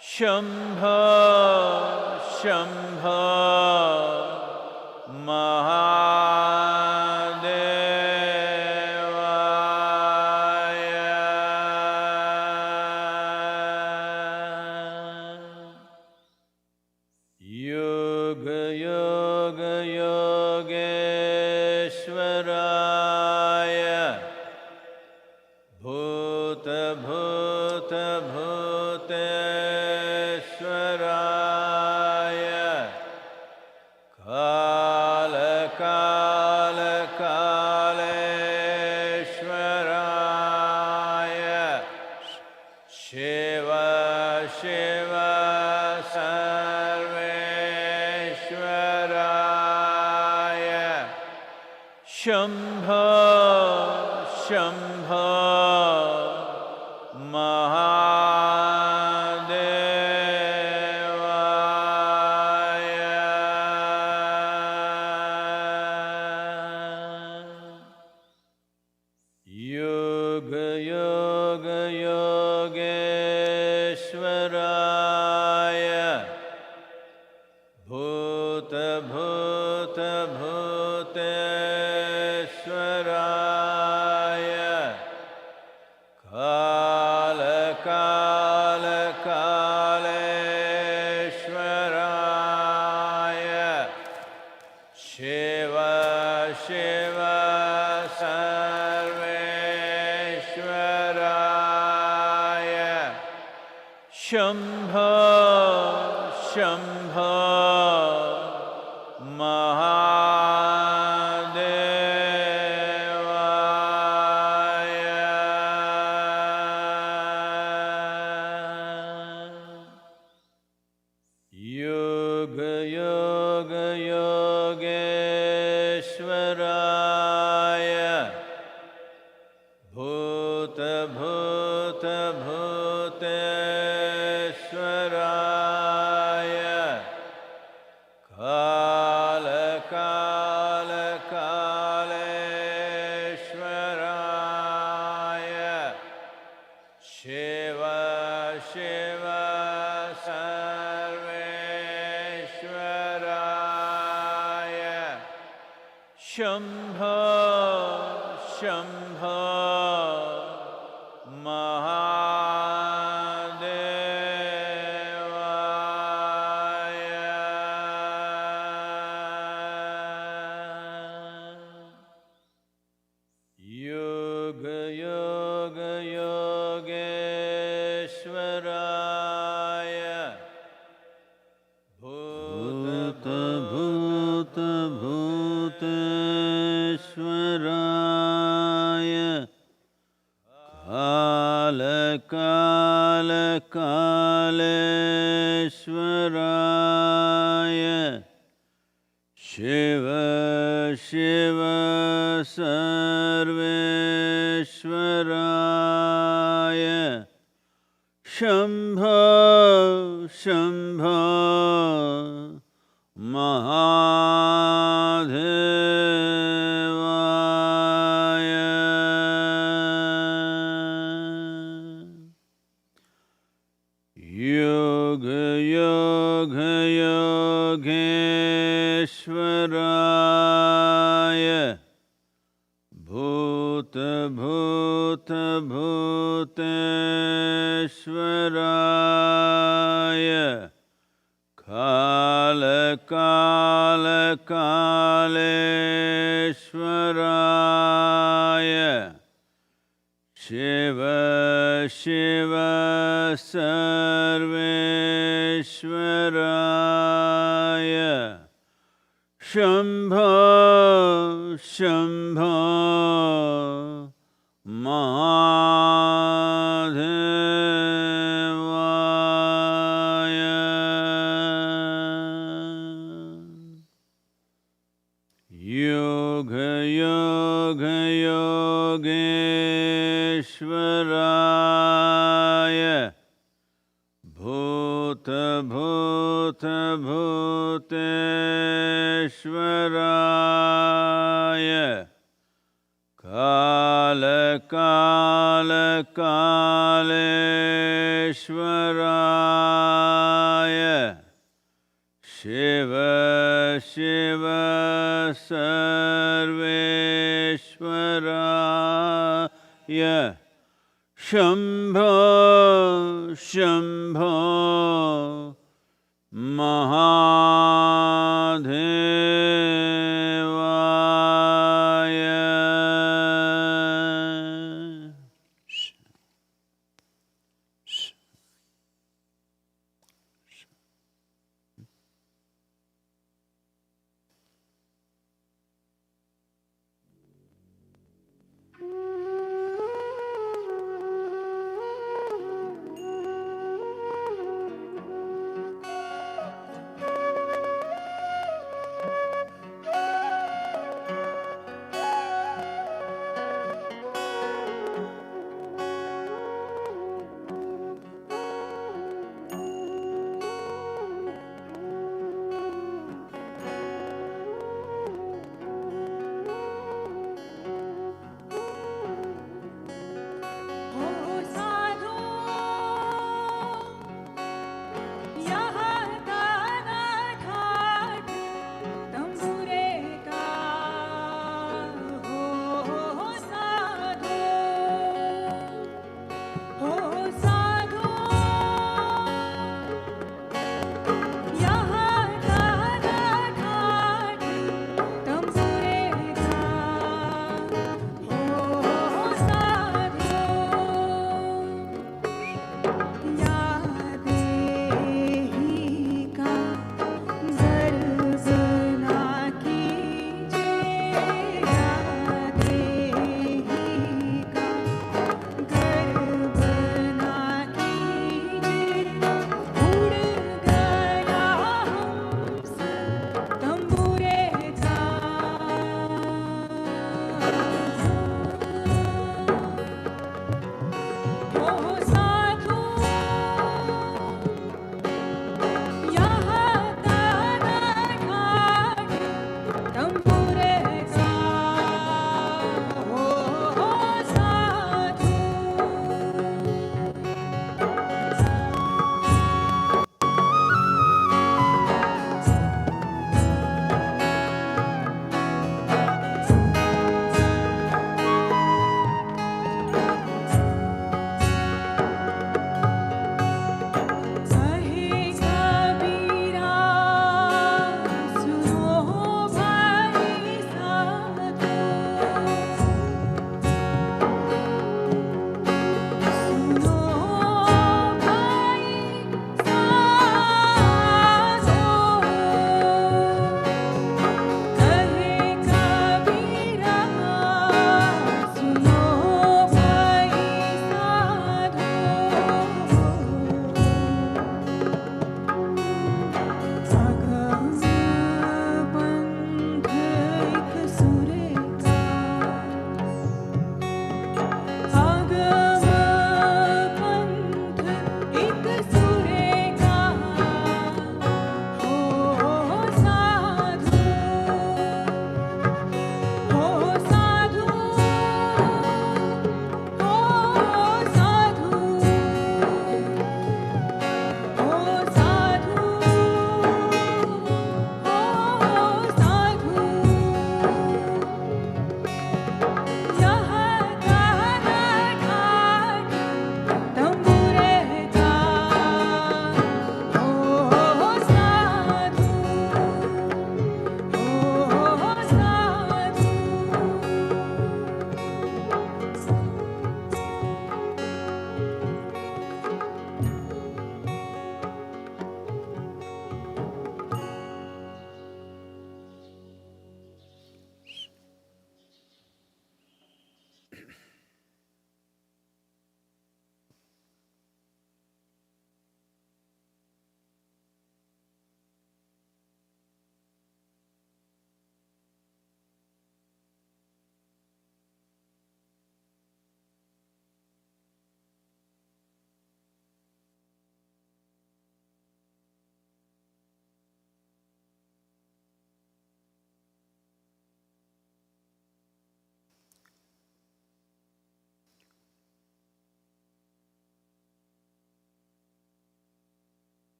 Shambho Shambho Mahadevaya. Yoga Yoga Yogeshwaraya. Bhuta Bhuta Bhuteshwaraya. Kala Kala Kaleshwaraya. Shiva Shiva Sarveshwaraya. Shambho Shambho Mahadevaya. Yoga Yoga Yogeshwaraya. Bhuta Bhuta Bhuteshwaraya. Kala Kala Kaleshwaraya. Shiva Shiva Sarveshwaraya. Shambho Shambho Mahadevaya. Yoga Yoga Yogeshwaraya. Bhuta Bhuta Bhuteshwaraya. Kala Kala Kaleshwaraya. Shiva Shiva Sarveshwaraya. Shambho Shambho Mahadevaya. Yoga Yoga Yogeshwaraya. Bhuta Bhuta Bhuteshwaraya. Kala Kala Kaleshwaraya. Shiva Shiva Sarveshwaraya. Shambho Shambho Mahadevaya. Yoga Yoga Yogeshwaraya. Bhuta Bhuta Bhuteshwaraya. Kala Kala Kaleshwaraya. Shiva Shiva Sarveshwaraya. Shambho Shambho Mahadevaya. Yoga Yoga Yogeshwaraya. Bhuta Bhuta Bhuteshwaraya. Kaleshwaraya Shiva Shiva Sarveshwaraya Shambho Shambho Mahadevaya.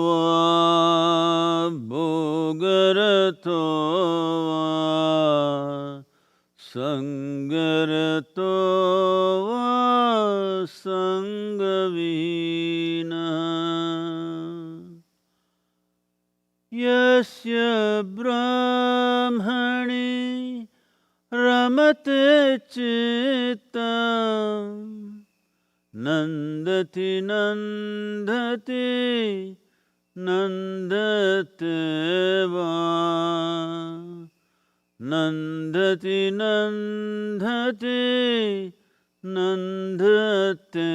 va bhogarato va sangarato va sangavina yasya brahmani ramate chitam nandati nandati nandate va nandati nandati nandate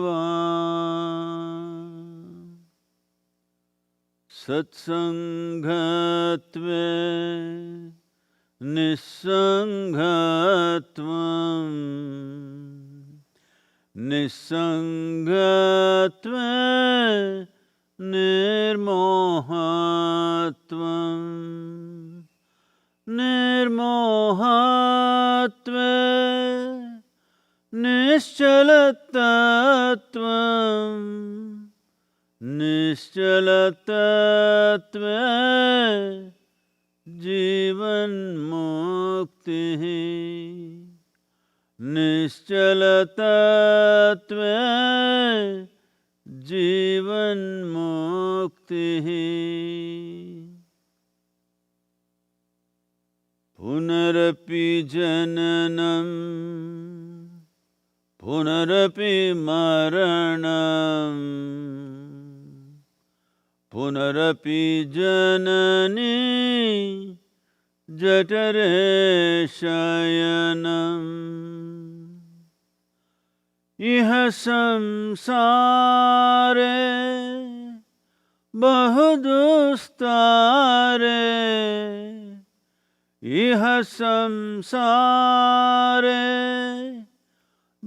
va satsangatve nisangatvam nisangatve nirmohatvam nirmohatve nischalatatvam nischalatatve जीवन मुक्ति निश्चलतत्व जीवन मुक्ति पुनरपि जननम पुनरपि मरणम पुनरपि जननी जठरे शयनम इह संसारे बहुदुस्तारे इह संसारे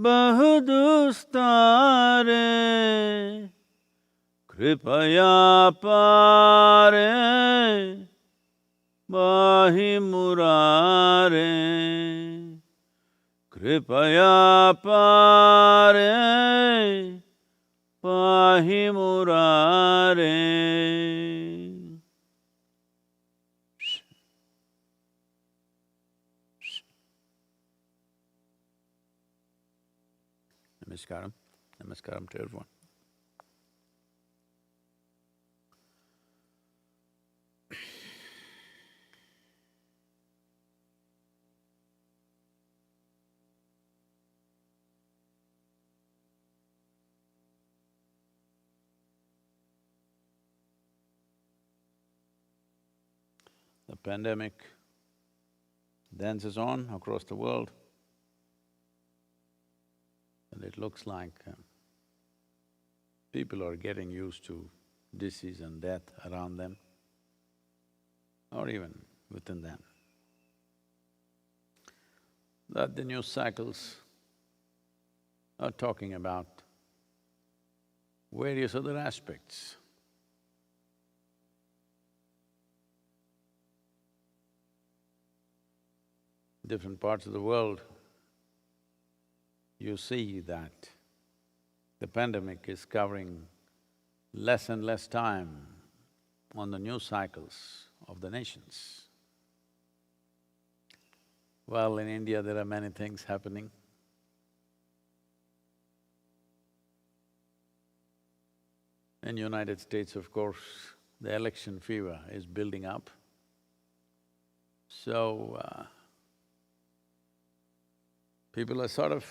बहुदुस्तारे कृपया पारे पाहि मुरारे कृपया पारे पाहि मुरारे Namaskaram. Namaskaram to everyone. The pandemic dances on across the world, and it looks like people are getting used to disease and death around them, or even within them. That the news cycles are talking about various other aspects. Different parts of the world, you see that the pandemic is covering less and less time on the news cycles of the nations. Well, in India there are many things happening. In United States, of course, the election fever is building up. So, people are sort of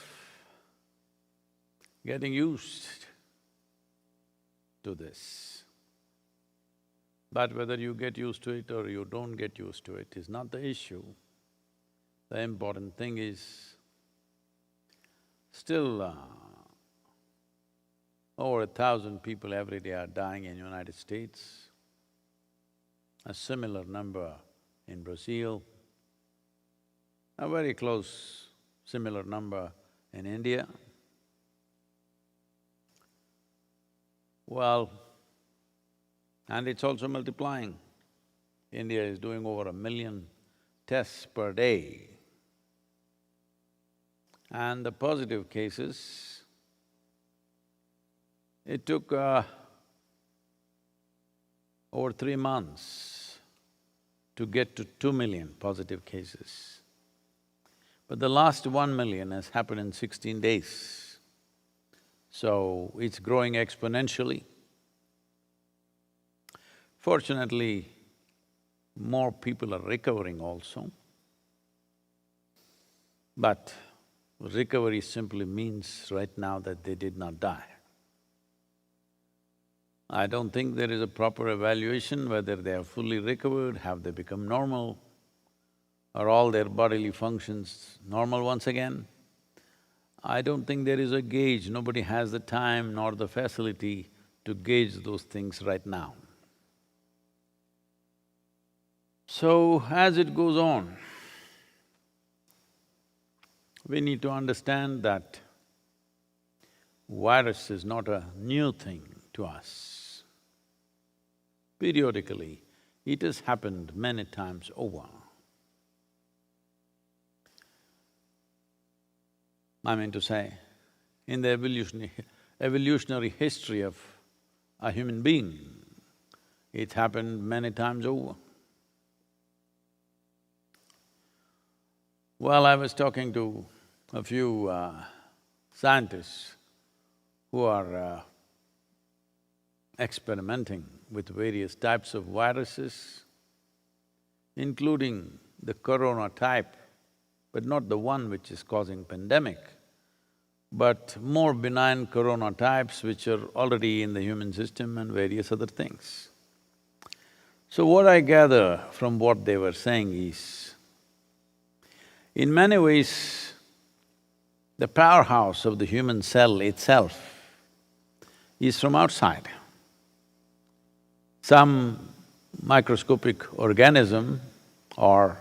getting used to this. But whether you get used to it or you don't get used to it is not the issue. The important thing is, still over 1,000 people every day are dying in United States, a similar number in Brazil, a very close similar number in India. Well, and it's also multiplying. India is doing over 1 million tests per day. And the positive cases, it took over 3 months to get to 2 million positive cases. But the last 1 million has happened in 16 days. So it's growing exponentially. Fortunately, more people are recovering also. But recovery simply means right now that they did not die. I don't think there is a proper evaluation whether they are fully recovered, have they become normal, are all their bodily functions normal once again. I don't think there is a gauge, nobody has the time nor the facility to gauge those things right now. So, as it goes on, we need to understand that virus is not a new thing to us. Periodically, it has happened many times over. I mean to say, in the evolutionary history of a human being, it happened many times over. Well, I was talking to a few scientists who are experimenting with various types of viruses, including the corona type, but not the one which is causing pandemic, but more benign corona types which are already in the human system and various other things. So what I gather from what they were saying is, in many ways, the powerhouse of the human cell itself is from outside. Some microscopic organism or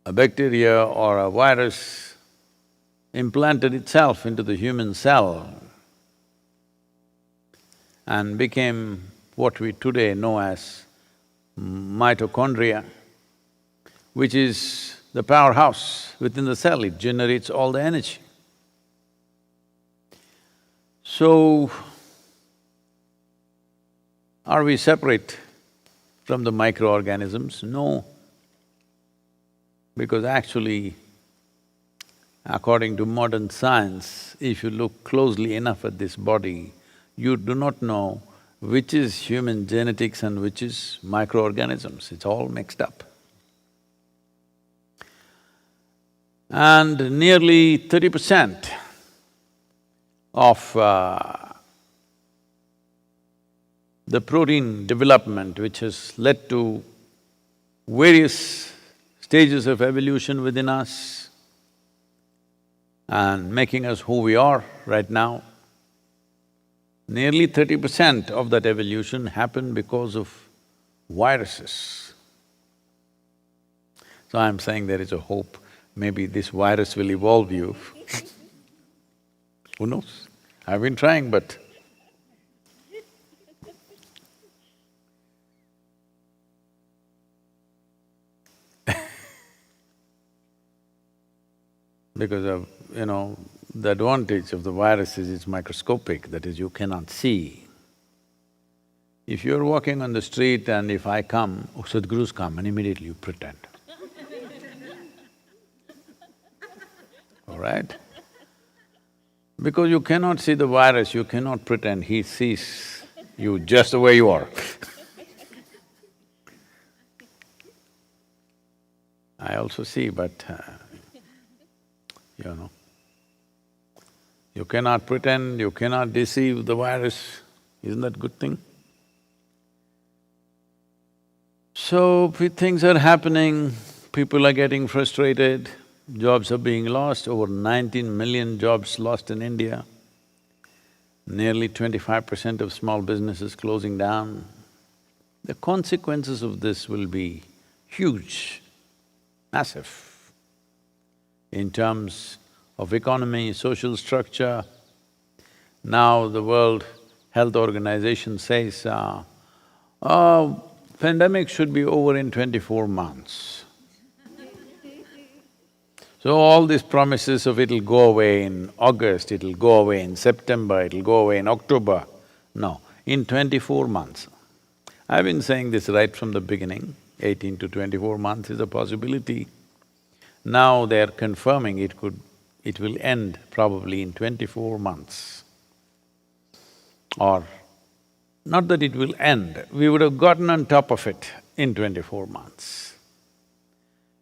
a bacteria or a virus implanted itself into the human cell and became what we today know as mitochondria, which is the powerhouse within the cell, it generates all the energy. So, are we separate from the microorganisms? No. Because actually, according to modern science, if you look closely enough at this body, you do not know which is human genetics and which is microorganisms, it's all mixed up. And nearly 30% of the protein development which has led to various stages of evolution within us and making us who we are right now, nearly 30% of that evolution happened because of viruses. So I'm saying there is a hope, maybe this virus will evolve you. Who knows? I've been trying, but because of, the advantage of the virus is it's microscopic, that is, you cannot see. If you're walking on the street and if I come, oh, Sadhguru's come, and immediately you pretend. All right? Because you cannot see the virus, you cannot pretend, he sees you just the way you are. I also see, but you cannot pretend, you cannot deceive the virus, isn't that a good thing? So, things are happening, people are getting frustrated, jobs are being lost, over 19 million jobs lost in India, nearly 25% of small businesses closing down. The consequences of this will be huge, massive, in terms of economy, social structure. Now the World Health Organization says, pandemic should be over in 24 months. So all these promises of it'll go away in August, it'll go away in September, it'll go away in October, no, in 24 months. I've been saying this right from the beginning, 18 to 24 months is a possibility. Now they're confirming it will end probably in 24 months. Or, not that it will end, we would have gotten on top of it in 24 months.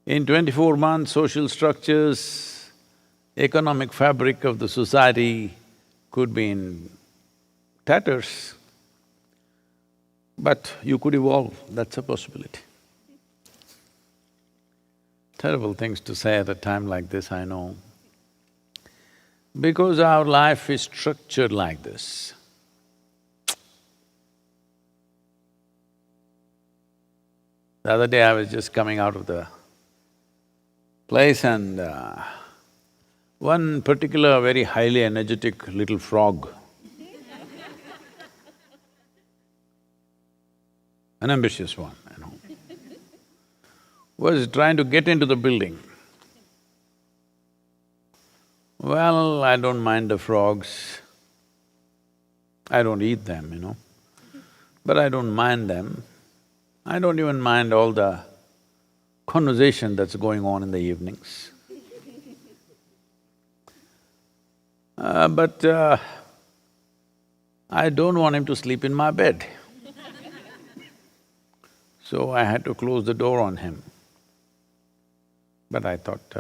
In 24 months, social structures, economic fabric of the society could be in tatters, but you could evolve, that's a possibility. Terrible things to say at a time like this, I know. Because our life is structured like this. The other day I was just coming out of the place and one particular very highly energetic little frog, an ambitious one, was trying to get into the building. Well, I don't mind the frogs. I don't eat them, but I don't mind them. I don't even mind all the conversation that's going on in the evenings. But I don't want him to sleep in my bed. So I had to close the door on him. But I thought,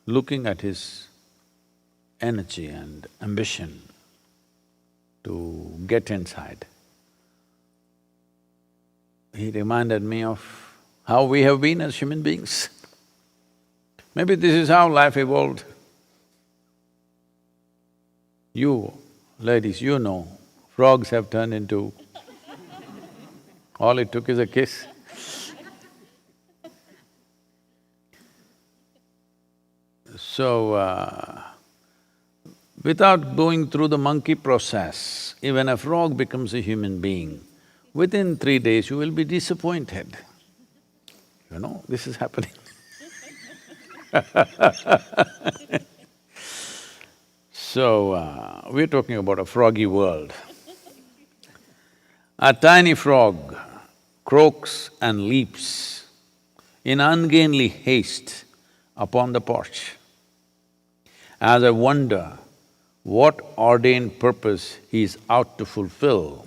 looking at his energy and ambition to get inside, he reminded me of how we have been as human beings. Maybe this is how life evolved. You ladies, you know, frogs have turned into… all it took is a kiss. So, without going through the monkey process, even a frog becomes a human being. Within 3 days, you will be disappointed. This is happening. So, we're talking about a froggy world. A tiny frog croaks and leaps in ungainly haste upon the porch. As I wonder what ordained purpose he is out to fulfill,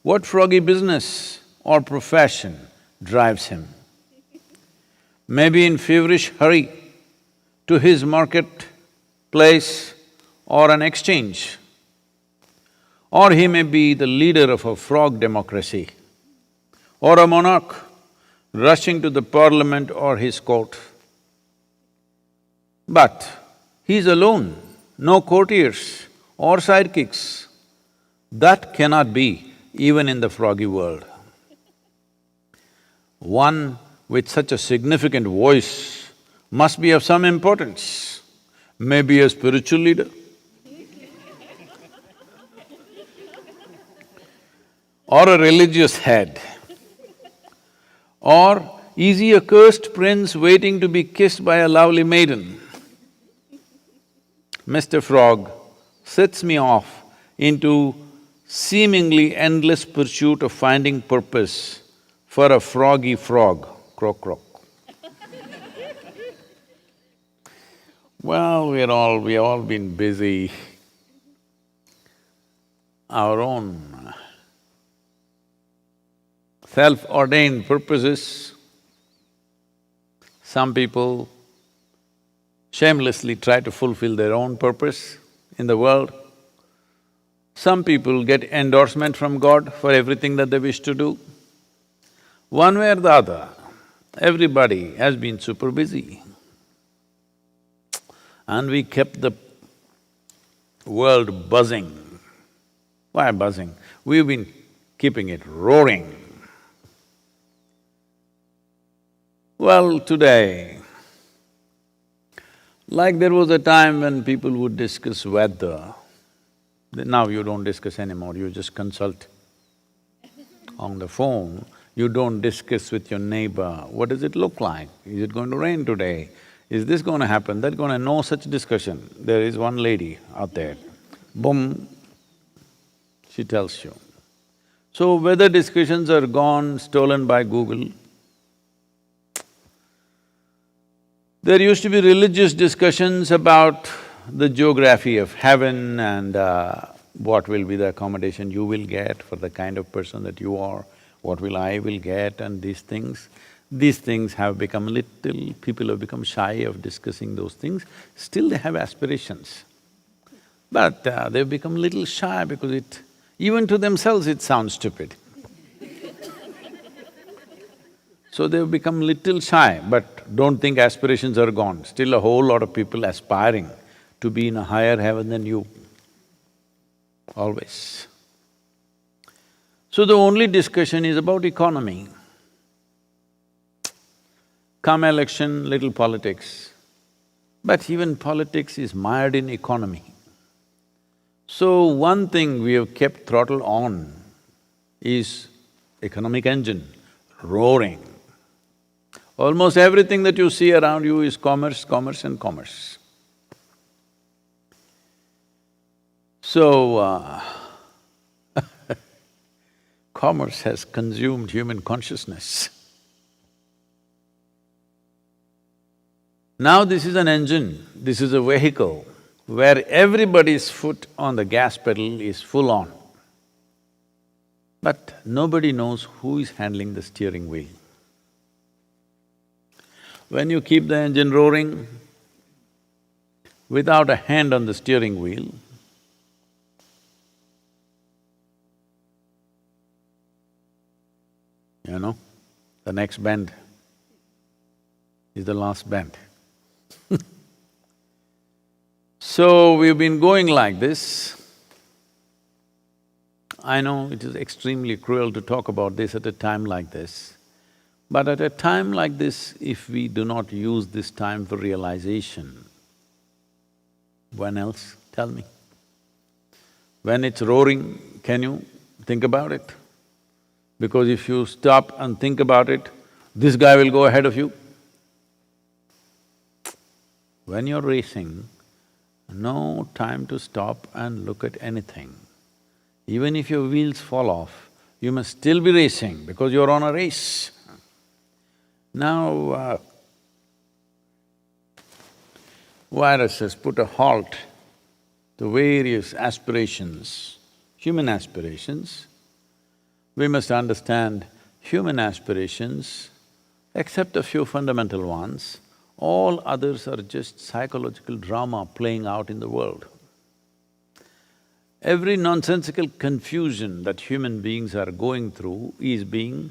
what froggy business or profession drives him. Maybe in feverish hurry to his marketplace or an exchange. Or he may be the leader of a frog democracy, or a monarch rushing to the parliament or his court. But he's alone, no courtiers or sidekicks. That cannot be even in the froggy world. One with such a significant voice must be of some importance, maybe a spiritual leader. Or a religious head. Or is he a cursed prince waiting to be kissed by a lovely maiden? Mr. Frog sets me off into seemingly endless pursuit of finding purpose for a froggy frog, croak croak. Well, we all been busy, our own self-ordained purposes. Some people shamelessly try to fulfill their own purpose in the world. Some people get endorsement from God for everything that they wish to do. One way or the other, everybody has been super busy. And we kept the world buzzing. Why buzzing? We've been keeping it roaring. Well, today, like there was a time when people would discuss weather, now you don't discuss anymore, you just consult on the phone. You don't discuss with your neighbor, what does it look like? Is it going to rain today? Is this going to happen, that going to… no such discussion. There is one lady out there, boom, she tells you. So whether discussions are gone, stolen by Google, there used to be religious discussions about the geography of heaven and what will be the accommodation you will get for the kind of person that you are, what will I will get and these things. These things have become little… people have become shy of discussing those things. Still they have aspirations. But they've become little shy because even to themselves it sounds stupid. So they've become little shy, but don't think aspirations are gone. Still a whole lot of people aspiring to be in a higher heaven than you, always. So the only discussion is about economy. Come election, little politics. But even politics is mired in economy. So one thing we have kept throttle on is economic engine, roaring. Almost everything that you see around you is commerce, commerce and commerce. So, commerce has consumed human consciousness. Now this is an engine, this is a vehicle where everybody's foot on the gas pedal is full on. But nobody knows who is handling the steering wheel. When you keep the engine roaring without a hand on the steering wheel, you know, the next bend is the last bend. So we've been going like this. I know it is extremely cruel to talk about this at a time like this, but at a time like this, if we do not use this time for realization, when else? Tell me. When it's roaring, can you think about it? Because if you stop and think about it, this guy will go ahead of you. When you're racing, no time to stop and look at anything. Even if your wheels fall off, you must still be racing because you're on a race. Now, virus has put a halt to various aspirations, human aspirations. We must understand human aspirations, except a few fundamental ones, all others are just psychological drama playing out in the world. Every nonsensical confusion that human beings are going through is being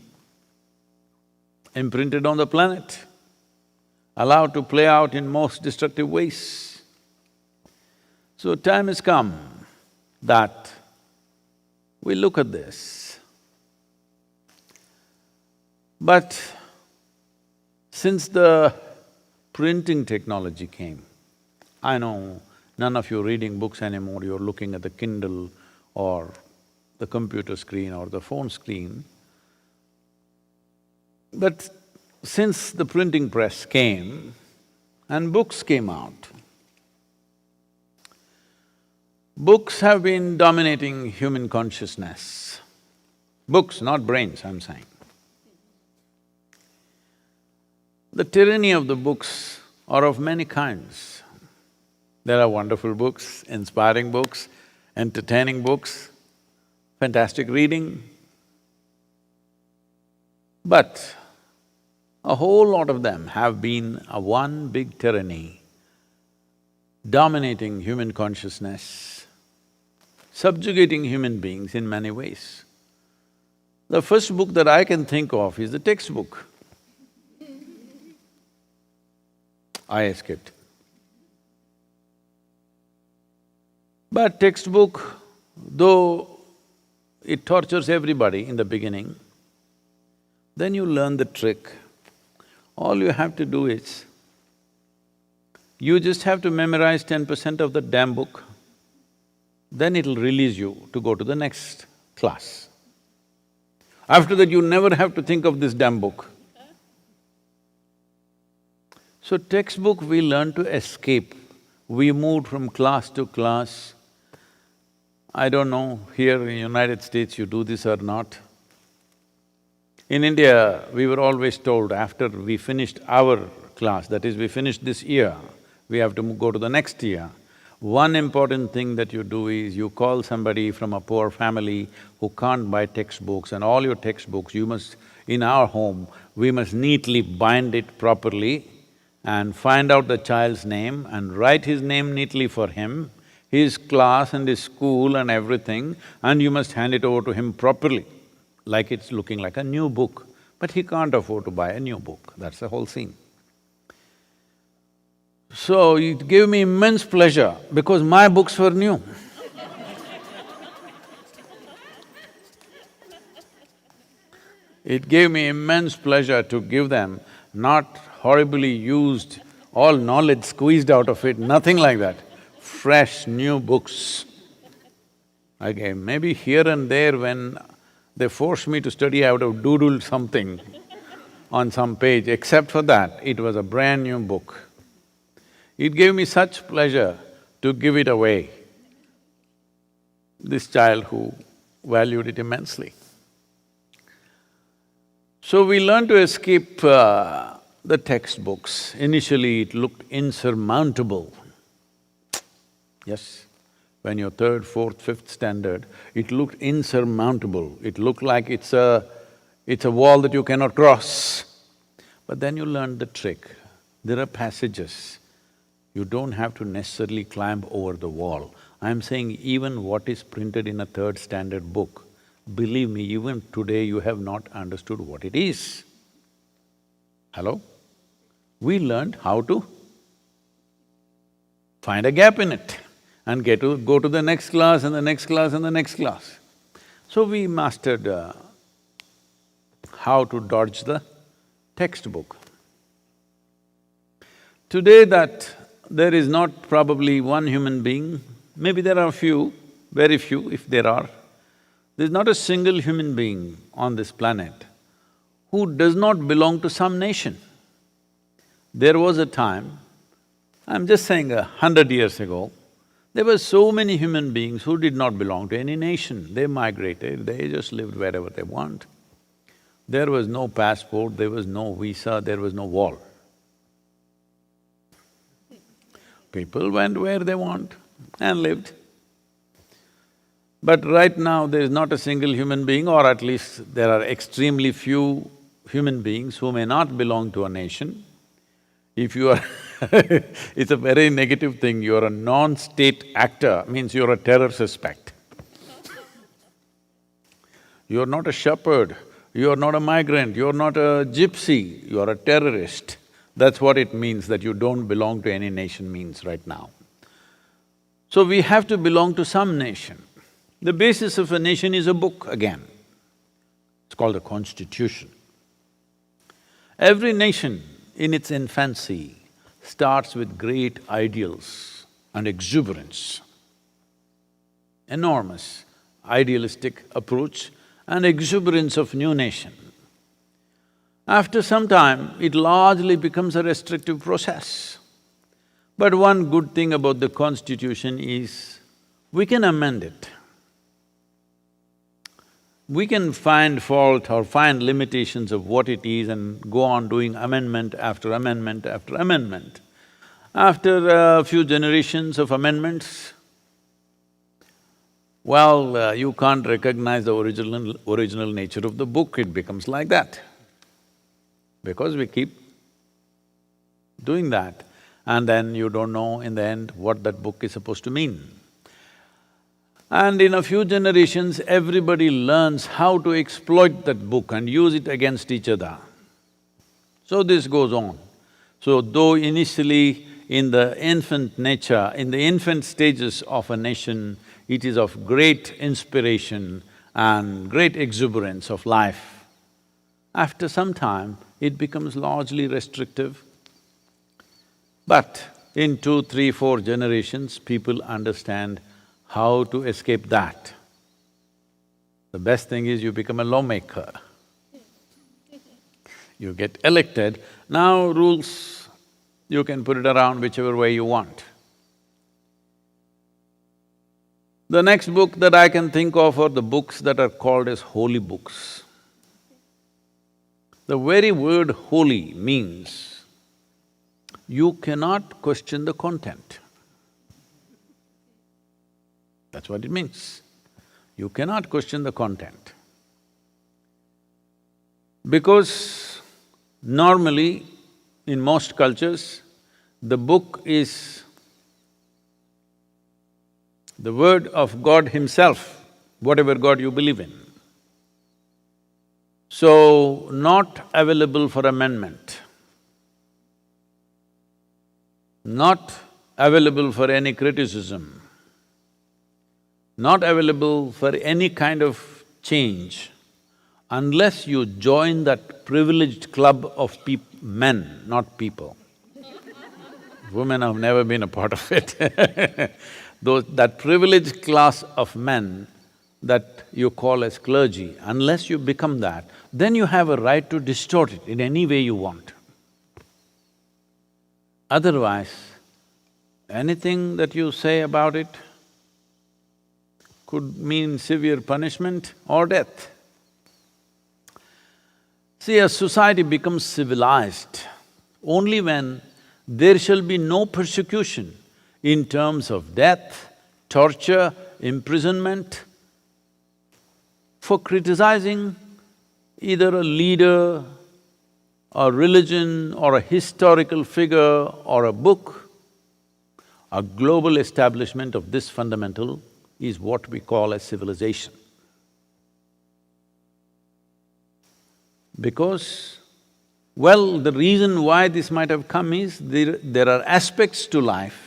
imprinted on the planet, allowed to play out in most destructive ways. So time has come that we look at this. But since the printing technology came, I know none of you are reading books anymore, you're looking at the Kindle or the computer screen or the phone screen. But since the printing press came and books came out, books have been dominating human consciousness. Books, not brains, I'm saying. The tyranny of the books are of many kinds. There are wonderful books, inspiring books, entertaining books, fantastic reading. But a whole lot of them have been a one big tyranny dominating human consciousness, subjugating human beings in many ways. The first book that I can think of is the textbook. I escaped. But textbook, though it tortures everybody in the beginning, then you learn the trick. All you have to do is, you just have to memorize 10% of the damn book, then it'll release you to go to the next class. After that, you never have to think of this damn book. So textbook we learn to escape. We moved from class to class. I don't know, here in United States you do this or not. In India, we were always told after we finished our class, that is, we finished this year, we have to go to the next year. One important thing that you do is you call somebody from a poor family who can't buy textbooks, and all your textbooks, you must… in our home, we must neatly bind it properly and find out the child's name and write his name neatly for him, his class and his school and everything, and you must hand it over to him properly, like it's looking like a new book. But he can't afford to buy a new book, that's the whole scene. So it gave me immense pleasure because my books were new. It gave me immense pleasure to give them not horribly used, all knowledge squeezed out of it, nothing like that. Fresh, new books. I gave. Maybe here and there when they forced me to study, I would have doodled something on some page. Except for that, it was a brand new book. It gave me such pleasure to give it away. This child who valued it immensely. So we learned to escape the textbooks. Initially it looked insurmountable. Yes, when you're third, fourth, fifth standard, it looked insurmountable. It looked like it's a wall that you cannot cross. But then you learned the trick. There are passages. You don't have to necessarily climb over the wall. I'm saying even what is printed in a third standard book, believe me, even today you have not understood what it is. Hello? We learned how to find a gap in it and go to the next class and the next class and the next class. So we mastered how to dodge the textbook. Today that there is not probably one human being, maybe there are few, very few if there are, there's not a single human being on this planet who does not belong to some nation. There was a time, I'm just saying 100 years ago, there were so many human beings who did not belong to any nation. They migrated, they just lived wherever they want. There was no passport, there was no visa, there was no wall. People went where they want and lived. But right now there is not a single human being, or at least there are extremely few human beings who may not belong to a nation. If you are it's a very negative thing, you're a non-state actor, means you're a terror suspect. You're not a shepherd, you're not a migrant, you're not a gypsy, you're a terrorist. That's what it means that you don't belong to any nation means right now. So we have to belong to some nation. The basis of a nation is a book again. It's called a constitution. Every nation in its infancy starts with great ideals and exuberance, enormous idealistic approach and exuberance of new nation. After some time, it largely becomes a restrictive process. But one good thing about the constitution is, we can amend it. We can find fault or find limitations of what it is and go on doing amendment after amendment after amendment. After a few generations of amendments, well, you can't recognize the original nature of the book, it becomes like that. Because we keep doing that, and then you don't know in the end what that book is supposed to mean. And in a few generations, everybody learns how to exploit that book and use it against each other. So this goes on. So though initially in the infant nature, in the infant stages of a nation, it is of great inspiration and great exuberance of life, after some time, it becomes largely restrictive. But in 2, 3, 4 generations, people understand how to escape that. The best thing is you become a lawmaker. You get elected, now rules… You can put it around whichever way you want. The next book that I can think of are the books that are called as holy books. The very word holy means you cannot question the content. That's what it means. You cannot question the content. Because normally, in most cultures, the book is the word of God Himself, whatever God you believe in. So, not available for amendment, not available for any criticism, not available for any kind of change, unless you join that privileged club of men, not people. Women have never been a part of it. That privileged class of men that you call as clergy, unless you become that, then you have a right to distort it in any way you want. Otherwise, anything that you say about it could mean severe punishment or death. See, a society becomes civilized only when there shall be no persecution in terms of death, torture, imprisonment, for criticizing either a leader, a religion, or a historical figure, or a book. A global establishment of this fundamental is what we call as civilization. Because, well, the reason why this might have come is there are aspects to life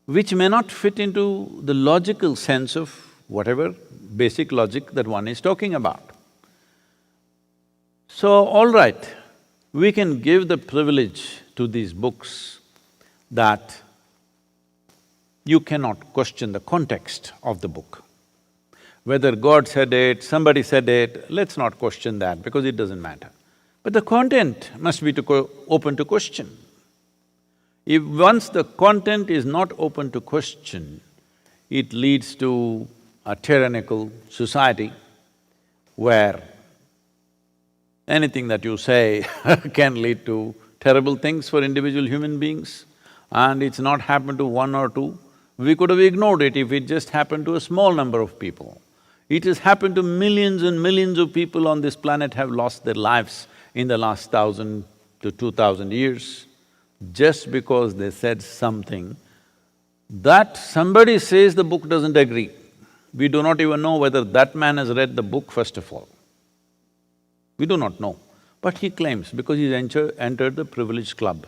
which may not fit into the logical sense of whatever basic logic that one is talking about. So, all right, we can give the privilege to these books that you cannot question the context of the book. Whether God said it, somebody said it, let's not question that because it doesn't matter. But the content must be open to question. If once the content is not open to question, it leads to a tyrannical society where anything that you say can lead to terrible things for individual human beings, and it's not happened to one or two. We could have ignored it if it just happened to a small number of people. It has happened to millions and millions of people on this planet have lost their lives in the last 1,000 to 2,000 years, just because they said something that somebody says the book doesn't agree. We do not even know whether that man has read the book, first of all. We do not know, but he claims because he's entered the privileged club.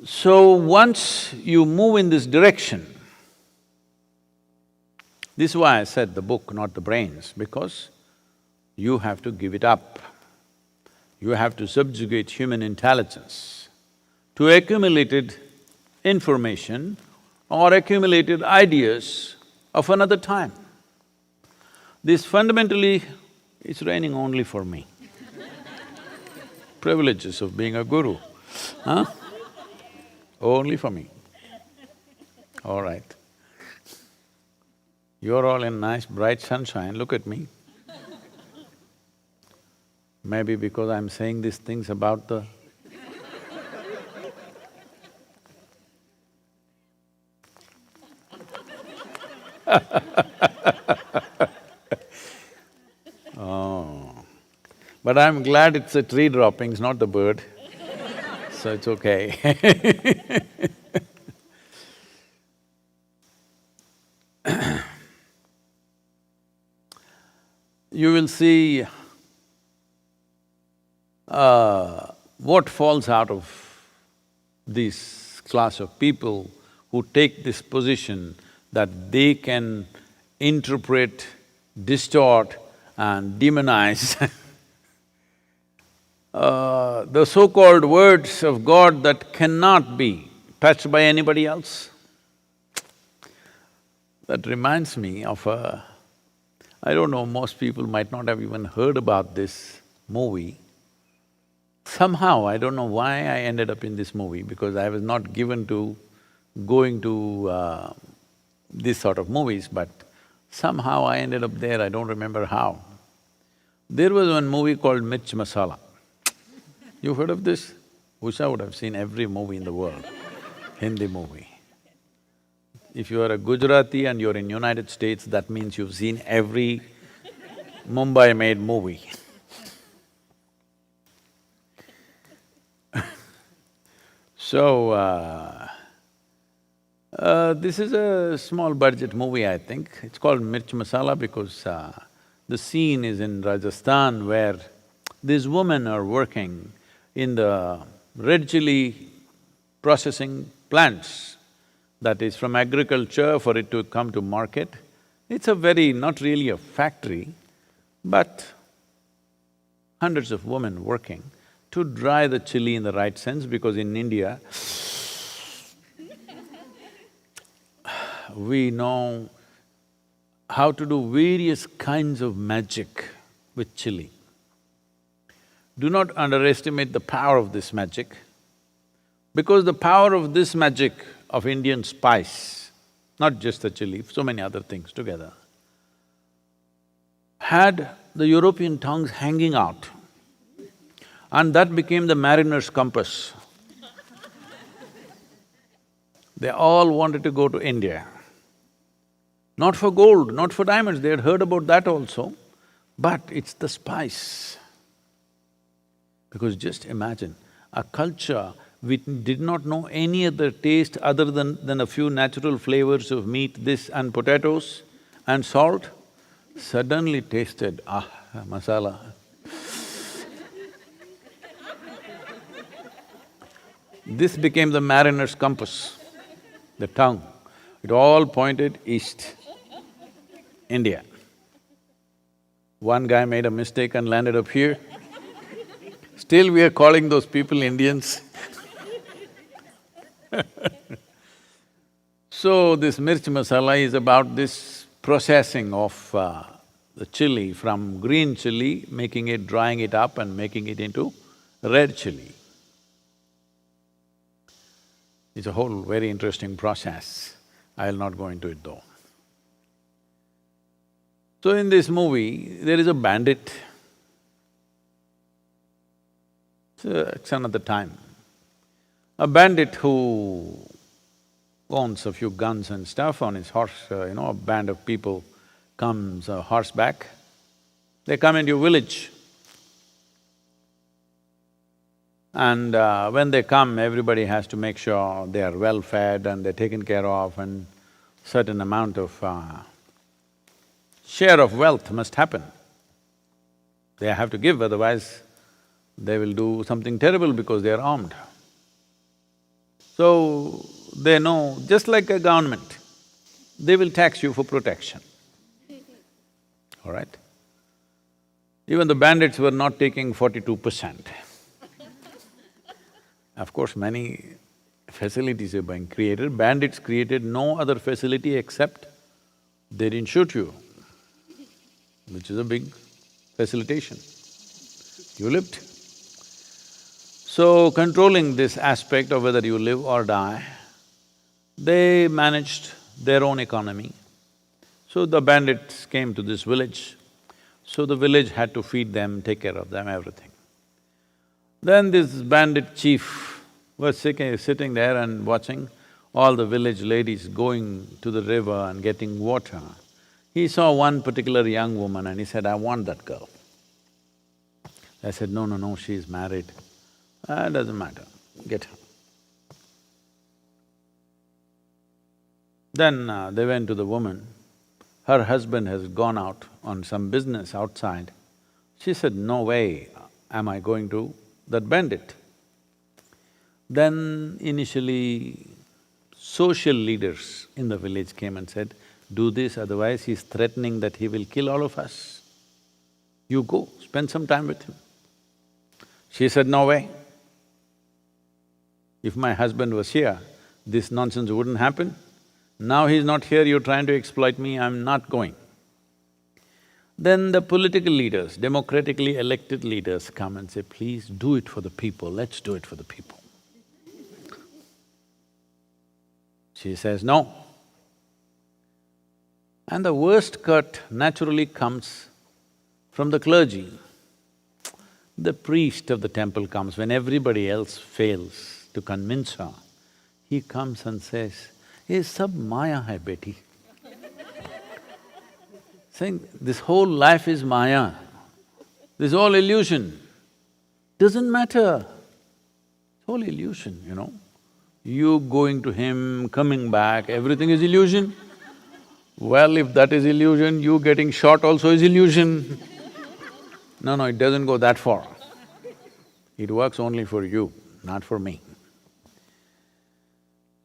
So once you move in this direction, this is why I said the book, not the brains, because you have to give it up. You have to subjugate human intelligence to accumulated information or accumulated ideas of another time. This fundamentally is raining only for me. Privileges of being a guru, huh? Only for me. All right. You're all in nice bright sunshine, look at me. Maybe because I'm saying these things about the… Oh, but I'm glad it's the tree droppings, not the bird, so it's okay. You will see what falls out of this class of people who take this position that they can interpret, distort and demonize the so-called words of God that cannot be touched by anybody else. That reminds me of I don't know, most people might not have even heard about this movie. Somehow, I don't know why I ended up in this movie, because I was not given to going to these sort of movies, but somehow I ended up there, I don't remember how. There was one movie called Mirch Masala. You've heard of this? Usha would have seen every movie in the world, Hindi movie. If you are a Gujarati and you're in United States, that means you've seen every Mumbai-made movie. So, this is a small budget movie, I think. It's called Mirch Masala because the scene is in Rajasthan where these women are working in the red chili processing plants, that is from agriculture for it to come to market. It's a very… not really a factory, but hundreds of women working to dry the chili in the right sense, because in India, we know how to do various kinds of magic with chili. Do not underestimate the power of this magic, because the power of this magic of Indian spice, not just the chili, so many other things together, had the European tongues hanging out, and that became the mariner's compass. They all wanted to go to India. Not for gold, not for diamonds, they had heard about that also, but it's the spice. Because just imagine, a culture which did not know any other taste other than a few natural flavors of meat, this and potatoes and salt, suddenly tasted, masala. This became the mariner's compass, the tongue. It all pointed east, India. One guy made a mistake and landed up here. Still we are calling those people Indians. So this mirch masala is about this processing of the chili from green chili, making it, drying it up and making it into red chili. It's a whole very interesting process. I'll not go into it though. So in this movie, there is a bandit. It's another time. A bandit who owns a few guns and stuff on his horse, a band of people comes horseback. They come into your village. And when they come, everybody has to make sure they are well fed and they're taken care of, and certain amount of share of wealth must happen. They have to give, otherwise they will do something terrible because they are armed. So, they know, just like a government, they will tax you for protection, all right? Even the bandits were not taking 42%. Of course, many facilities are being created. Bandits created no other facility except they didn't shoot you, which is a big facilitation. You lived. So, controlling this aspect of whether you live or die, they managed their own economy. So the bandits came to this village, so the village had to feed them, take care of them, everything. Then this bandit chief was sitting there and watching all the village ladies going to the river and getting water. He saw one particular young woman and he said, "I want that girl." I said, "No, no, no, she's married." Doesn't matter, get her. Then they went to the woman. Her husband has gone out on some business outside. She said, "No way am I going to that bandit." Then initially, social leaders in the village came and said, "Do this, otherwise he's threatening that he will kill all of us. You go, spend some time with him." She said, "No way. If my husband was here, this nonsense wouldn't happen. Now he's not here, you're trying to exploit me, I'm not going." Then the political leaders, democratically elected leaders come and say, please do it for the people, let's do it for the people. She says no. And the worst cut naturally comes from the clergy. The priest of the temple comes when everybody else fails to convince her. He comes and says, "Ye sab maya hai beti." Saying, this whole life is maya, this is all illusion. Doesn't matter, it's all illusion, you know. You going to him, coming back, everything is illusion. Well, if that is illusion, you getting shot also is illusion. No, it doesn't go that far. It works only for you, not for me.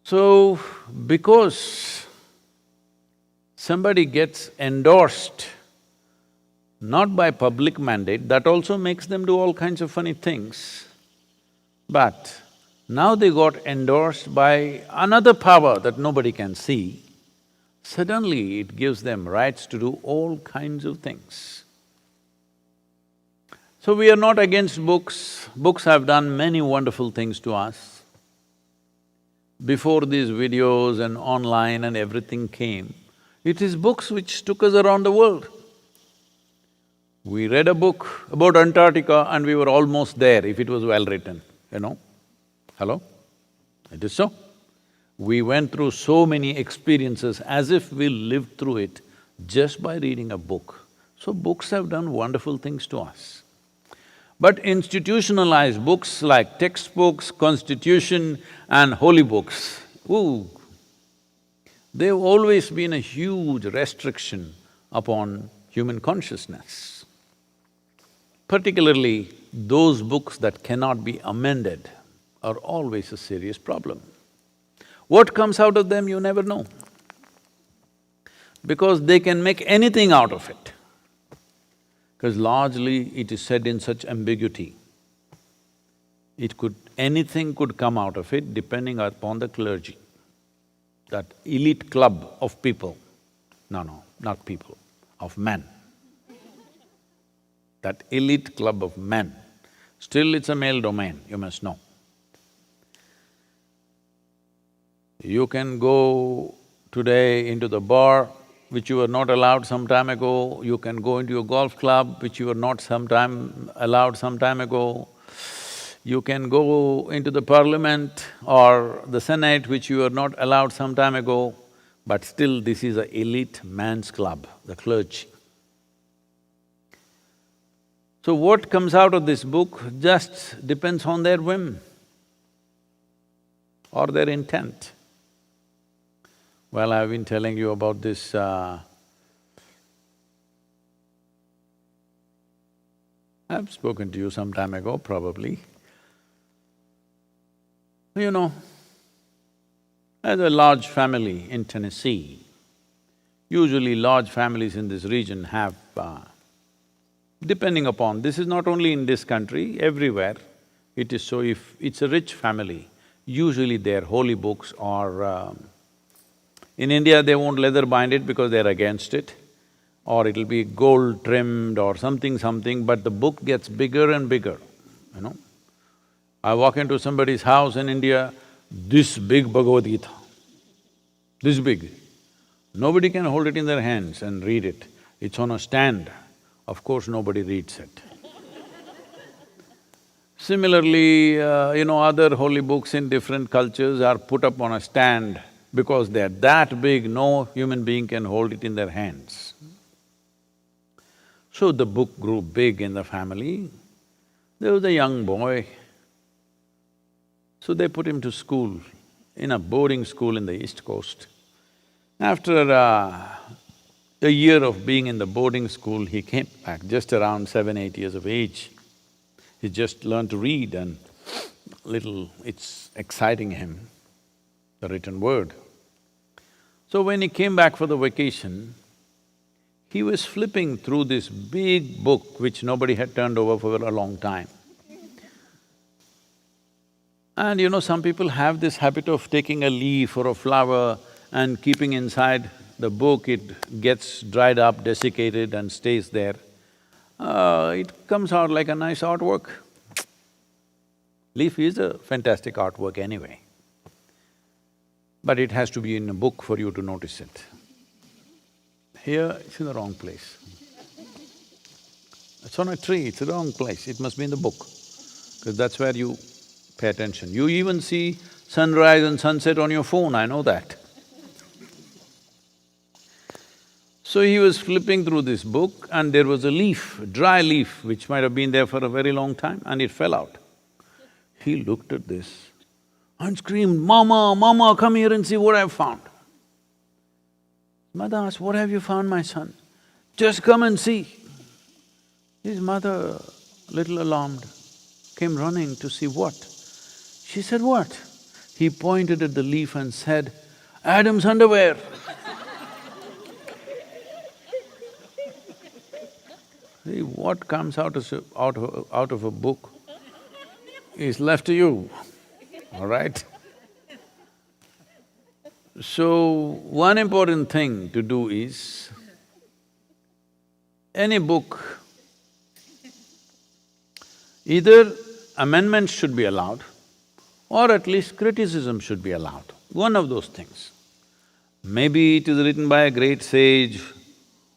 So, because somebody gets endorsed not by public mandate, that also makes them do all kinds of funny things. But now they got endorsed by another power that nobody can see, suddenly it gives them rights to do all kinds of things. So we are not against books. Books have done many wonderful things to us. Before these videos and online and everything came, it is books which took us around the world. We read a book about Antarctica and we were almost there if it was well written, you know. Hello? It is so. We went through so many experiences as if we lived through it just by reading a book. So books have done wonderful things to us. But institutionalized books like textbooks, constitution and holy books, ooh, they've always been a huge restriction upon human consciousness. Particularly those books that cannot be amended are always a serious problem. What comes out of them, you never know, because they can make anything out of it. Because largely it is said in such ambiguity. Anything could come out of it depending upon the clergy. That elite club of people, no, not people, of men. That elite club of men, still it's a male domain, you must know. You can go today into the bar, which you were not allowed some time ago. You can go into a golf club, which you were not allowed some time ago. You can go into the parliament or the senate, which you were not allowed some time ago, but still this is an elite man's club, the clergy. So what comes out of this book just depends on their whim or their intent. Well, I've been telling you about this I've spoken to you some time ago, probably. You know, as a large family in Tennessee, usually large families in this region have, depending upon… this is not only in this country, everywhere it is so. If it's a rich family, usually their holy books are… in India, they won't leather bind it because they're against it, or it'll be gold trimmed or something, but the book gets bigger and bigger, you know. I walk into somebody's house in India, this big Bhagavad Gita, this big. Nobody can hold it in their hands and read it. It's on a stand. Of course, nobody reads it. Similarly, other holy books in different cultures are put up on a stand because they're that big, no human being can hold it in their hands. So the book grew big in the family. There was a young boy, so they put him to school, in a boarding school in the East Coast. After a year of being in the boarding school, he came back just around 7, 8 years of age. He just learned to read and it's exciting him, the written word. So when he came back for the vacation, he was flipping through this big book which nobody had turned over for a long time. And some people have this habit of taking a leaf or a flower and keeping inside the book, it gets dried up, desiccated and stays there, it comes out like a nice artwork. Leaf is a fantastic artwork anyway, but it has to be in a book for you to notice it. Here, it's in the wrong place. It's on a tree, it's the wrong place, it must be in the book, because that's where you pay attention. You even see sunrise and sunset on your phone, I know that. So he was flipping through this book and there was a leaf, a dry leaf, which might have been there for a very long time, and it fell out. He looked at this and screamed, "Mama, Mama, come here and see what I've found." Mother asked, "What have you found, my son?" "Just come and see." His mother, little alarmed, came running to see what. She said, "What?" He pointed at the leaf and said, "Adam's underwear." See, what comes out of a book is left to you, all right? So, one important thing to do is, any book, either amendments should be allowed or at least criticism should be allowed, one of those things. Maybe it is written by a great sage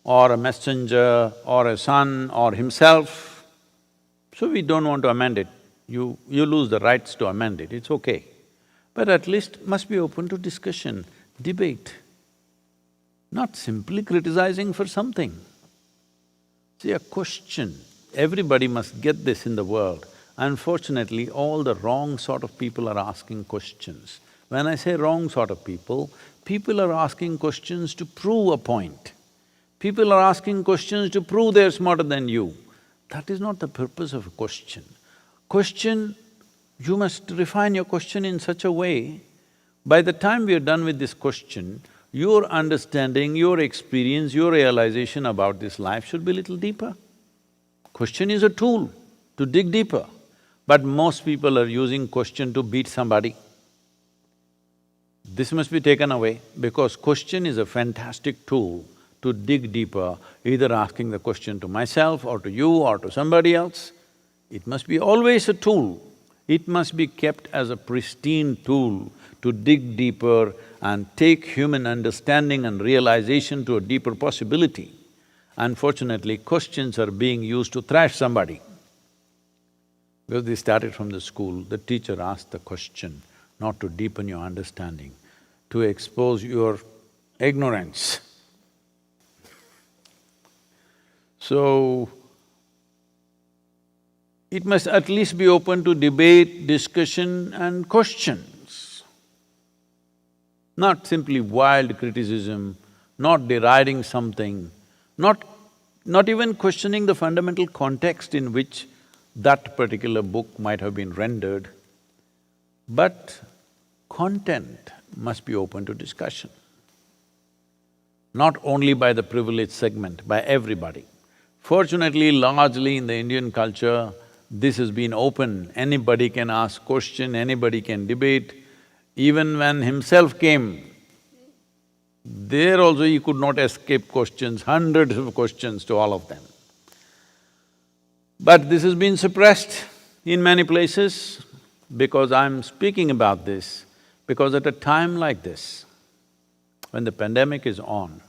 or a messenger or a son or himself, so we don't want to amend it. You lose the rights to amend it, it's okay. But at least must be open to discussion, debate, not simply criticizing for something. See, a question, everybody must get this in the world. Unfortunately, all the wrong sort of people are asking questions. When I say wrong sort of people are asking questions to prove a point. People are asking questions to prove they're smarter than you. That is not the purpose of a question. Question, you must refine your question in such a way, by the time we are done with this question, your understanding, your experience, your realization about this life should be little deeper. Question is a tool to dig deeper, but most people are using question to beat somebody. This must be taken away, because question is a fantastic tool to dig deeper, either asking the question to myself or to you or to somebody else. It must be always a tool. It must be kept as a pristine tool to dig deeper and take human understanding and realization to a deeper possibility. Unfortunately, questions are being used to thrash somebody. Because they started from the school, the teacher asked the question not to deepen your understanding, to expose your ignorance. So, it must at least be open to debate, discussion and questions. Not simply wild criticism, not deriding something, not even questioning the fundamental context in which that particular book might have been rendered, but content must be open to discussion. Not only by the privileged segment, by everybody. Fortunately, largely in the Indian culture, this has been open, anybody can ask question, anybody can debate. Even when himself came, there also he could not escape questions, hundreds of questions to all of them. But this has been suppressed in many places, because I'm speaking about this, because at a time like this, when the pandemic is on,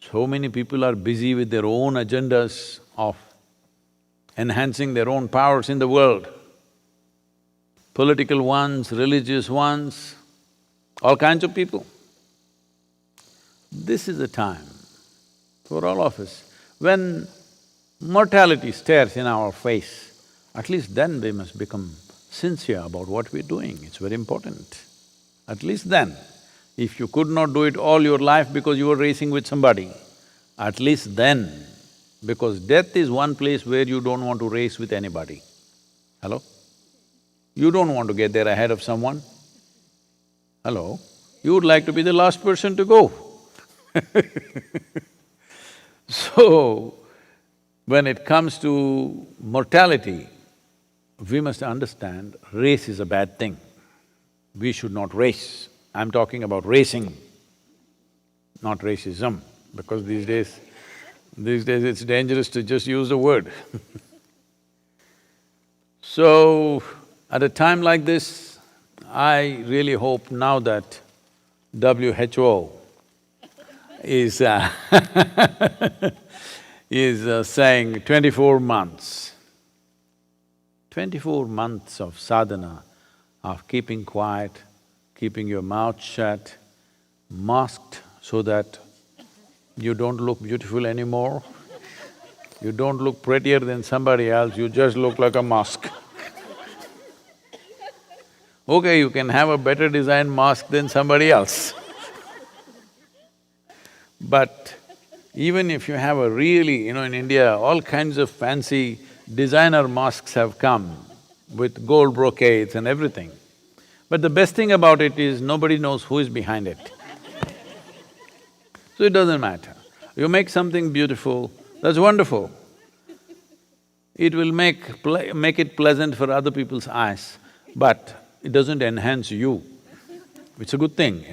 so many people are busy with their own agendas of enhancing their own powers in the world. Political ones, religious ones, all kinds of people. This is a time for all of us, when mortality stares in our face, at least then we must become sincere about what we're doing, it's very important. At least then, if you could not do it all your life because you were racing with somebody, at least then, because death is one place where you don't want to race with anybody. Hello? You don't want to get there ahead of someone. Hello? You would like to be the last person to go. So, when it comes to mortality, we must understand race is a bad thing. We should not race. I'm talking about racing. not racism, because these days it's dangerous to just use the word. So, at a time like this, I really hope now that WHO is is saying 24 months. 24 months of sadhana, of keeping quiet, keeping your mouth shut, masked so that you don't look beautiful anymore. You don't look prettier than somebody else, you just look like a mask. Okay, you can have a better designed mask than somebody else. But even if you have a really, in India, all kinds of fancy designer masks have come with gold brocades and everything. But the best thing about it is nobody knows who is behind it. So it doesn't matter. You make something beautiful, that's wonderful. It will make it pleasant for other people's eyes, but it doesn't enhance you. It's a good thing.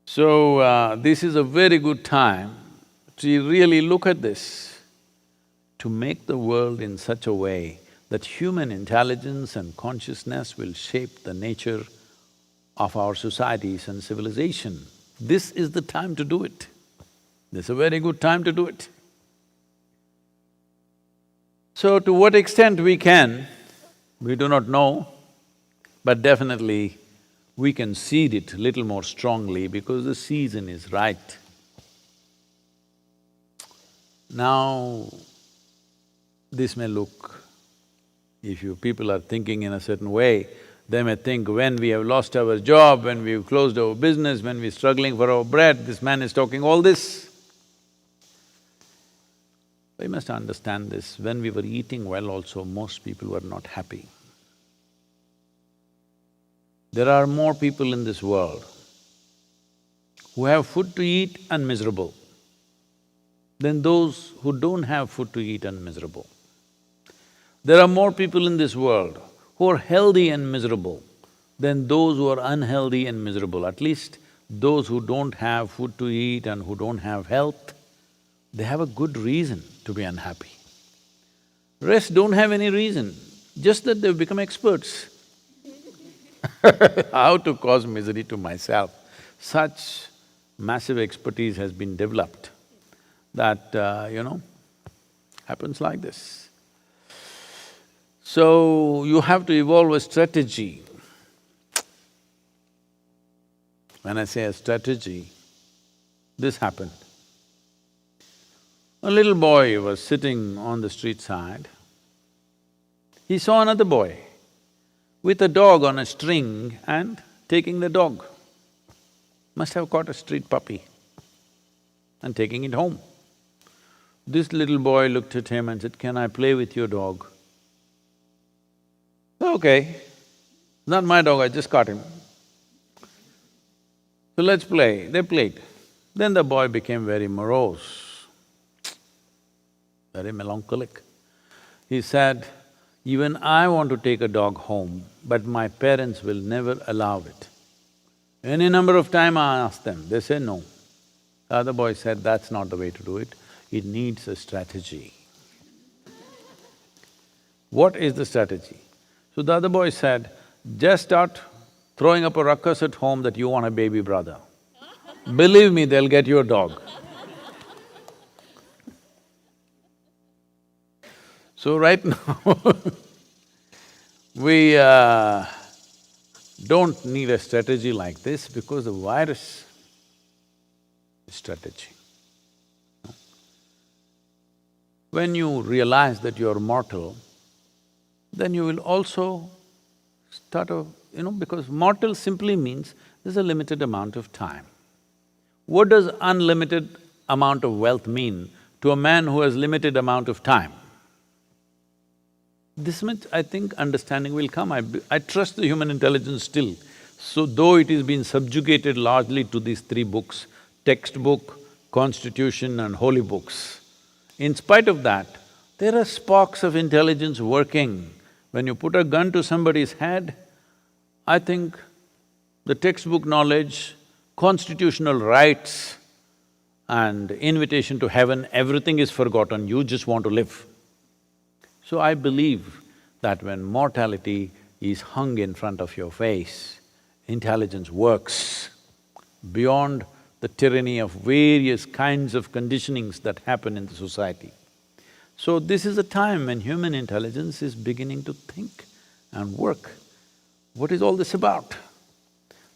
So, this is a very good time to really look at this, to make the world in such a way that human intelligence and consciousness will shape the nature of our societies and civilization. This is the time to do it. This is a very good time to do it. So, to what extent we can, we do not know, but definitely we can seed it little more strongly because the season is right. Now, this may look… if you people are thinking in a certain way, they may think when we have lost our job, when we've closed our business, when we're struggling for our bread, this man is talking all this. We must understand this, when we were eating well also, most people were not happy. There are more people in this world who have food to eat and miserable than those who don't have food to eat and miserable. There are more people in this world who are healthy and miserable than those who are unhealthy and miserable. At least those who don't have food to eat and who don't have health, they have a good reason to be unhappy. Rest don't have any reason, just that they've become experts. How to cause misery to myself. Such massive expertise has been developed that, happens like this. So, you have to evolve a strategy. When I say a strategy, this happened. A little boy was sitting on the street side. He saw another boy with a dog on a string and taking the dog. Must have caught a street puppy and taking it home. This little boy looked at him and said, "Can I play with your dog?" "Okay, not my dog, I just caught him. So let's play." They played. Then the boy became very morose, very melancholic. He said, "Even I want to take a dog home, but my parents will never allow it. Any number of times I ask them, they say no." The other boy said, "That's not the way to do it needs a strategy." What is the strategy? So the other boy said, "Just start throwing up a ruckus at home that you want a baby brother. Believe me, they'll get you a dog." So right now we don't need a strategy like this because the virus is strategy. When you realize that you are mortal, then you will also start because mortal simply means there's a limited amount of time. What does unlimited amount of wealth mean to a man who has limited amount of time? This much, I think, understanding will come. I trust the human intelligence still. So though it has been subjugated largely to these three books, textbook, constitution and holy books, in spite of that, there are sparks of intelligence working. When you put a gun to somebody's head, I think the textbook knowledge, constitutional rights and invitation to heaven, everything is forgotten, you just want to live. So I believe that when mortality is hung in front of your face, intelligence works beyond the tyranny of various kinds of conditionings that happen in the society. So this is a time when human intelligence is beginning to think and work. What is all this about?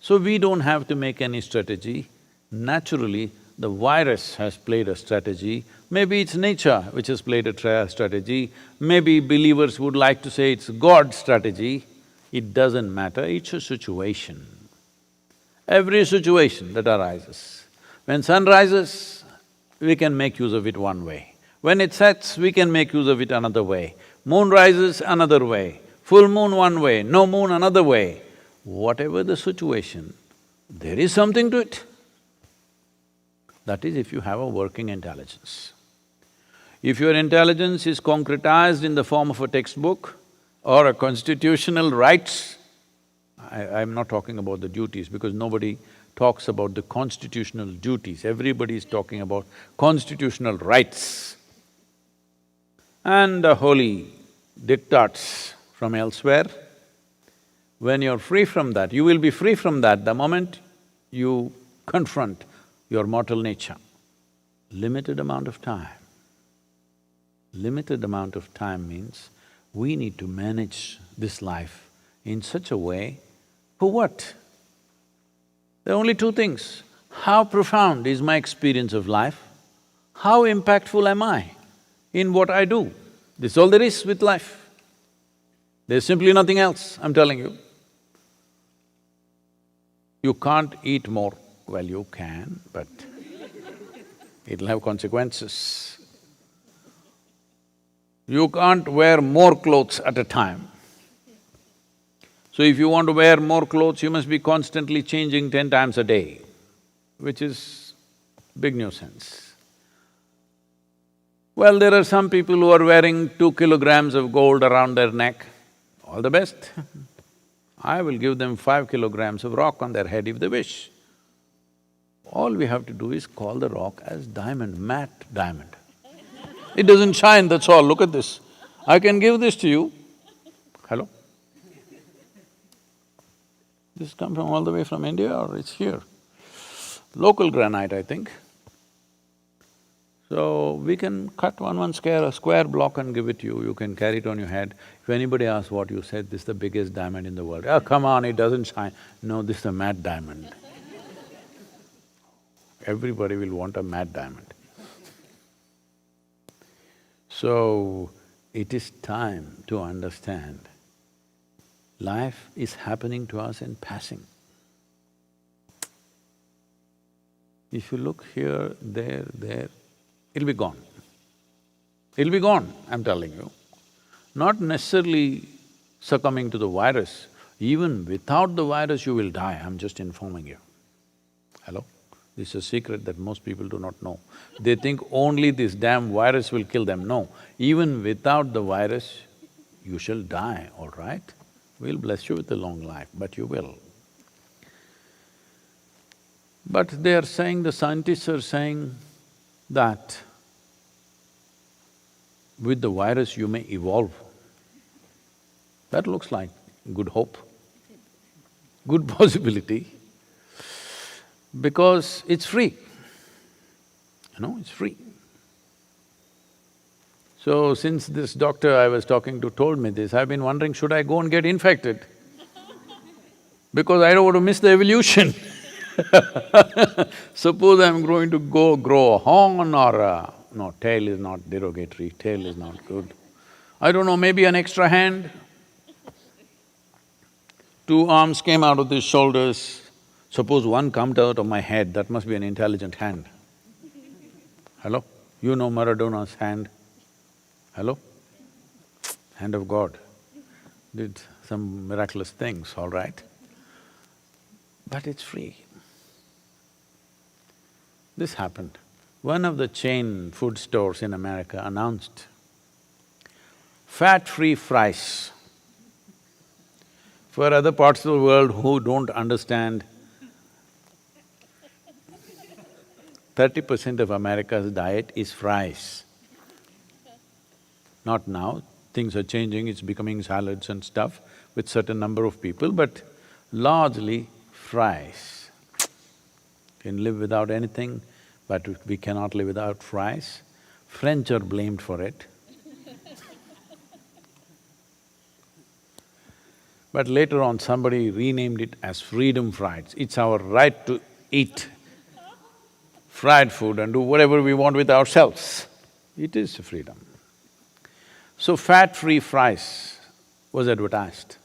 So we don't have to make any strategy. Naturally, the virus has played a strategy. Maybe it's nature which has played a strategy. Maybe believers would like to say it's God's strategy. It doesn't matter, it's a situation. Every situation that arises. When sun rises, we can make use of it one way. When it sets, we can make use of it another way. Moon rises another way, full moon one way, no moon another way. Whatever the situation, there is something to it. That is if you have a working intelligence. If your intelligence is concretized in the form of a textbook or a constitutional rights, I'm not talking about the duties because nobody talks about the constitutional duties, everybody is talking about constitutional rights and the holy diktats from elsewhere. When you're free from that, you will be free from that the moment you confront your mortal nature. Limited amount of time. Limited amount of time means we need to manage this life in such a way, for what? There are only two things. How profound is my experience of life? How impactful am I in what I do? This is all there is with life. There's simply nothing else, I'm telling you. You can't eat more. Well, you can, but it'll have consequences. You can't wear more clothes at a time. So if you want to wear more clothes, you must be constantly changing 10 times a day, which is big nuisance. Well, there are some people who are wearing 2 kilograms of gold around their neck. All the best. I will give them 5 kilograms of rock on their head if they wish. All we have to do is call the rock as diamond, matte diamond. It doesn't shine, that's all, look at this. I can give this to you. Hello? This come from all the way from India or it's here? Local granite, I think. So, we can cut one square block and give it to you, you can carry it on your head. If anybody asks what you said, this is the biggest diamond in the world. Oh, come on, it doesn't shine. No, this is a matte diamond. Everybody will want a matte diamond. So, it is time to understand life is happening to us in passing. If you look here, there, it'll be gone. It'll be gone, I'm telling you. Not necessarily succumbing to the virus, even without the virus you will die, I'm just informing you. Hello? This is a secret that most people do not know. They think only this damn virus will kill them. No, even without the virus, you shall die, all right? We'll bless you with a long life, but you will. But they are saying, the scientists are saying that with the virus you may evolve. That looks like good hope, good possibility, because it's free, it's free. So since this doctor I was talking to told me this, I've been wondering, should I go and get infected? Because I don't want to miss the evolution. Suppose I'm going to grow a horn or no, tail is not derogatory, tail is not good. I don't know, maybe an extra hand. 2 arms came out of these shoulders. Suppose one comes out of my head, that must be an intelligent hand. Hello? You know Maradona's hand? Hello? Hand of God. Did some miraculous things, all right? But it's free. This happened. One of the chain food stores in America announced fat-free fries. For other parts of the world who don't understand, 30% of America's diet is fries. Not now, things are changing, it's becoming salads and stuff with certain number of people, but largely fries. Can live without anything, but we cannot live without fries. French are blamed for it. But later on, somebody renamed it as freedom fries. It's our right to eat fried food and do whatever we want with ourselves. It is freedom. So fat-free fries was advertised.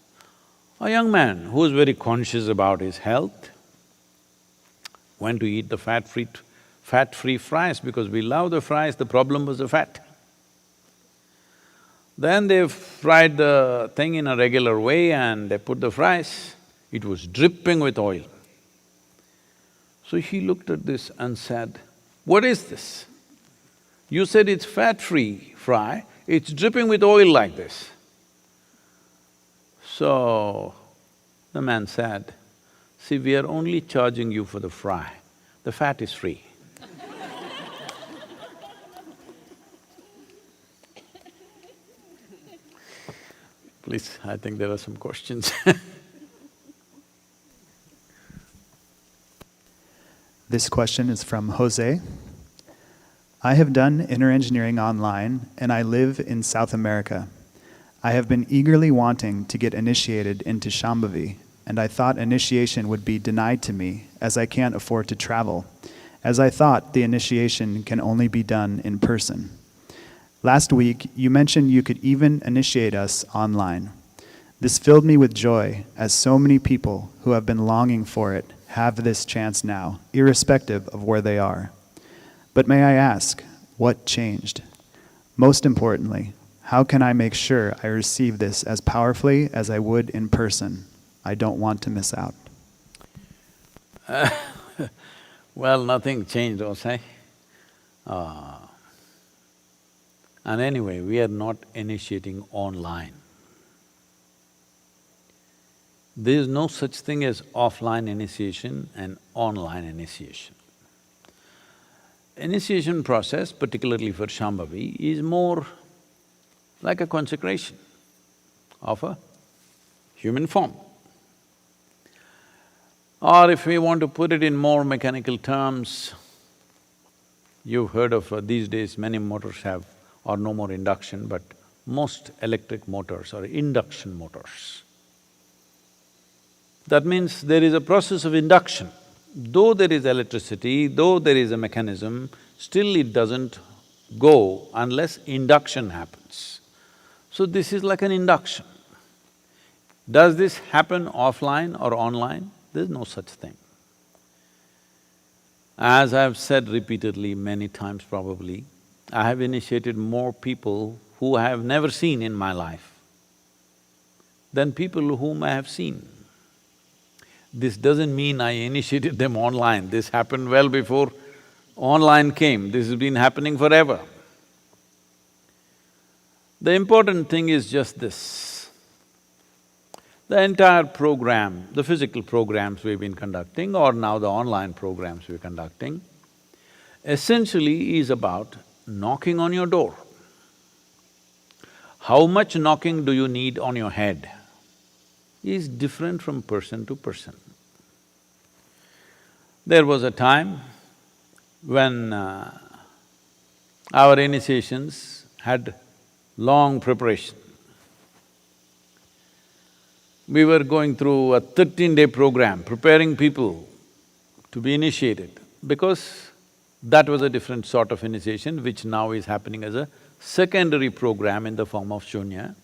A young man who was very conscious about his health went to eat the fat-free fries because we love the fries, the problem was the fat. Then they fried the thing in a regular way and they put the fries, it was dripping with oil. So he looked at this and said, "What is this? You said it's fat-free fry, it's dripping with oil like this." So the man said, "See, we are only charging you for the fry, the fat is free." Please, I think there are some questions. This question is from Jose. I have done inner engineering online and I live in South America. I have been eagerly wanting to get initiated into Shambhavi, and I thought initiation would be denied to me as I can't afford to travel, as I thought the initiation can only be done in person. Last week, you mentioned you could even initiate us online. This filled me with joy, as so many people who have been longing for it have this chance now, irrespective of where they are. But may I ask, what changed? Most importantly, how can I make sure I receive this as powerfully as I would in person? I don't want to miss out. Well, nothing changed, Jose. And anyway, we are not initiating online. There is no such thing as offline initiation and online initiation. Initiation process, particularly for Shambhavi, is more like a consecration of a human form. Or if we want to put it in more mechanical terms, you've heard of these days many motors have or no more induction, but most electric motors are induction motors. That means there is a process of induction. Though there is electricity, though there is a mechanism, still it doesn't go unless induction happens. So this is like an induction. Does this happen offline or online? There's no such thing. As I've said repeatedly, many times probably, I have initiated more people who I have never seen in my life than people whom I have seen. This doesn't mean I initiated them online, this happened well before online came, this has been happening forever. The important thing is just this. The entire program, the physical programs we've been conducting or now the online programs we're conducting, essentially is about knocking on your door. How much knocking do you need on your head is different from person to person. There was a time when our initiations had long preparation. We were going through a 13-day program, preparing people to be initiated, because that was a different sort of initiation which now is happening as a secondary program in the form of Shunya.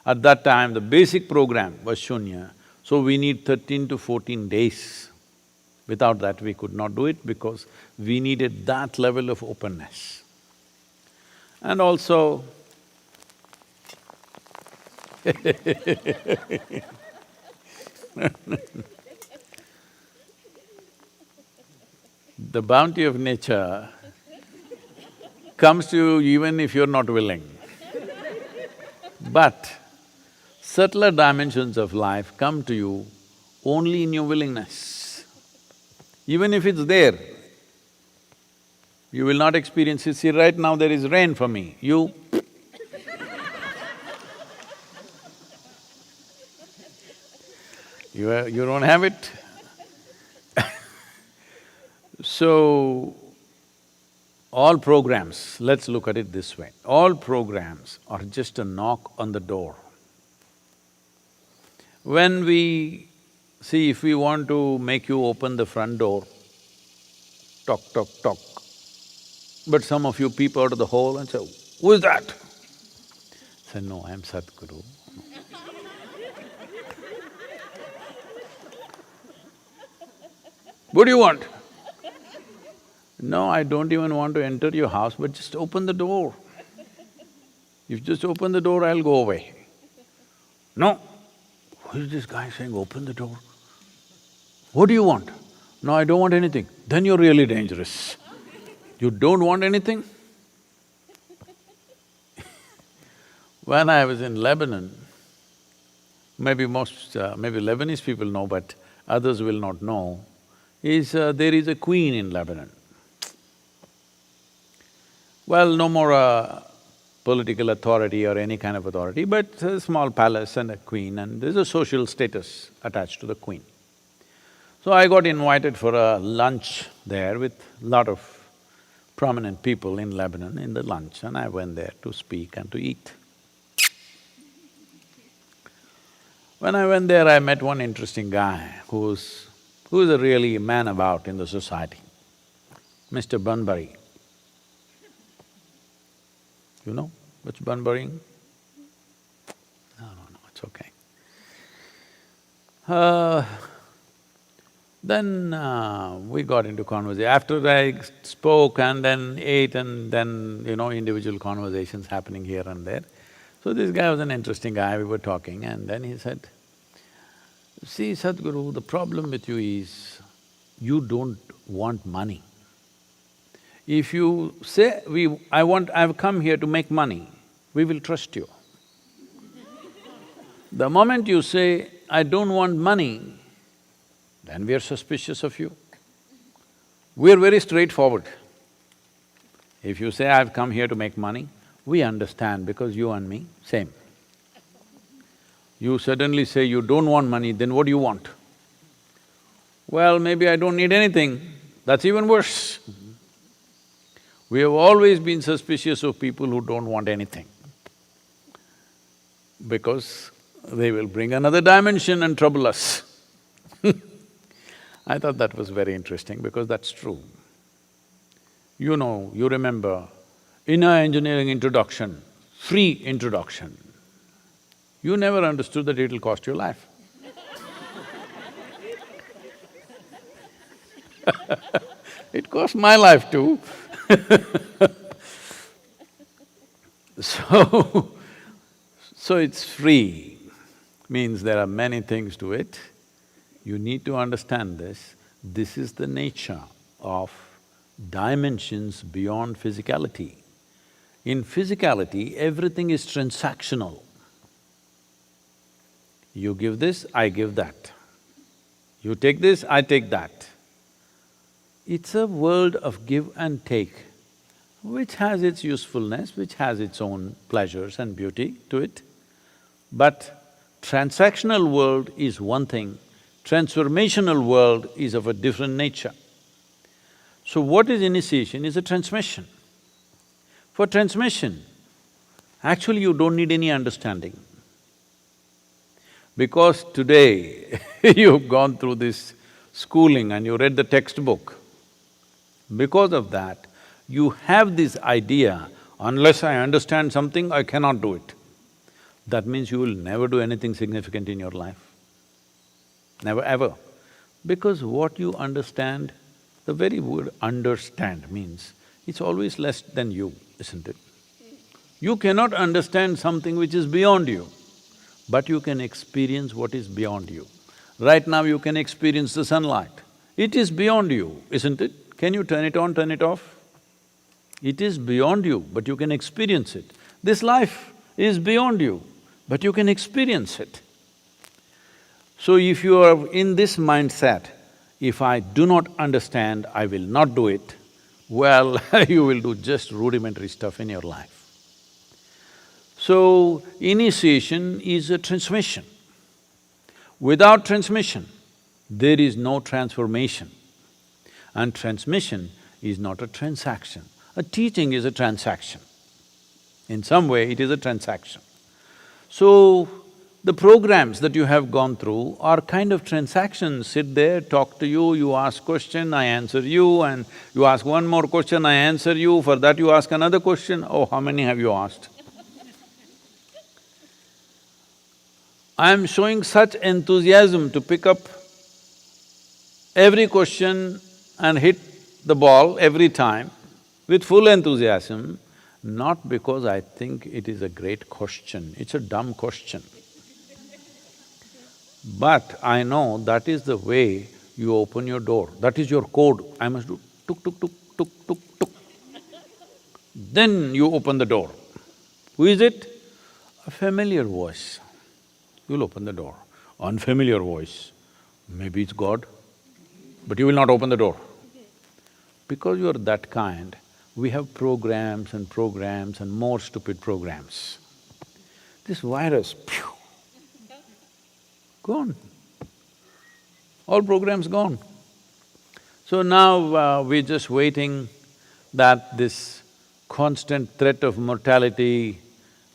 At that time, the basic program was Shunya, so we need 13 to 14 days. Without that, we could not do it because we needed that level of openness. And also, the bounty of nature comes to you even if you're not willing. But Subtler dimensions of life come to you only in your willingness. Even if it's there, you will not experience it. See, right now there is rain for me, you… You don't have it. So, all programs, let's look at it this way, all programs are just a knock on the door. When we… see, if we want to make you open the front door, tock, tock, tock, but some of you peep out of the hole and say, "Who is that?" Say, "No, I'm Sadhguru." "What do you want?" "No, I don't even want to enter your house, but just open the door. If you just open the door, I'll go away." "No." "Who is this guy saying, open the door? What do you want?" "No, I don't want anything." "Then you're really dangerous. You don't want anything?" When I was in Lebanon, maybe maybe Lebanese people know, but others will not know, there is a queen in Lebanon. Well, no more political authority or any kind of authority, but a small palace and a queen, and there's a social status attached to the queen. So I got invited for a lunch there with lot of prominent people in Lebanon in the lunch, and I went there to speak and to eat. When I went there, I met one interesting guy who's a really man about in the society, Mr. Bunbury. You know what's Bunburying? No, it's okay. Then we got into conversation. After I spoke and then ate and then, individual conversations happening here and there. So this guy was an interesting guy, we were talking, and then he said, "See, Sadhguru, the problem with you is you don't want money. If you say, I've come here to make money, we will trust you. The moment you say, I don't want money, then we are suspicious of you. We are very straightforward. If you say, I've come here to make money, we understand because you and me, same. You suddenly say you don't want money, then what do you want? Well, maybe I don't need anything, that's even worse. We have always been suspicious of people who don't want anything, because they will bring another dimension and trouble us. I thought that was very interesting because that's true. You remember, inner engineering introduction, free introduction, you never understood that it'll cost your life. It cost my life too. So it's free, means there are many things to it. You need to understand this. This is the nature of dimensions beyond physicality. In physicality, everything is transactional. You give this, I give that. You take this, I take that. It's a world of give and take, which has its usefulness, which has its own pleasures and beauty to it. But transactional world is one thing, transformational world is of a different nature. So what is initiation is a transmission. For transmission, actually you don't need any understanding. Because today you've gone through this schooling and you read the textbook, because of that, you have this idea, unless I understand something, I cannot do it. That means you will never do anything significant in your life. Never ever. Because what you understand, the very word understand means, it's always less than you, isn't it? You cannot understand something which is beyond you, but you can experience what is beyond you. Right now you can experience the sunlight. It is beyond you, isn't it? Can you turn it on, turn it off? It is beyond you, but you can experience it. This life is beyond you. but you can experience it. So if you are in this mindset, if I do not understand, I will not do it, well, you will do just rudimentary stuff in your life. So, initiation is a transmission. Without transmission, there is no transformation. And transmission is not a transaction. A teaching is a transaction. In some way, it is a transaction. So, the programs that you have gone through are kind of transactions. Sit there, talk to you, you ask question, I answer you, and you ask one more question, I answer you, for that you ask another question. Oh, how many have you asked? I am showing such enthusiasm to pick up every question and hit the ball every time with full enthusiasm, not because I think it is a great question, it's a dumb question. But I know that is the way you open your door, that is your code. I must do tuk tuk tuk tuk tuk tuk. Then you open the door. Who is it? A familiar voice. You'll open the door. Unfamiliar voice, maybe it's God, but you will not open the door. Because you are that kind, we have programs and more stupid programs. This virus, phew, gone. All programs gone. So now we're just waiting that this constant threat of mortality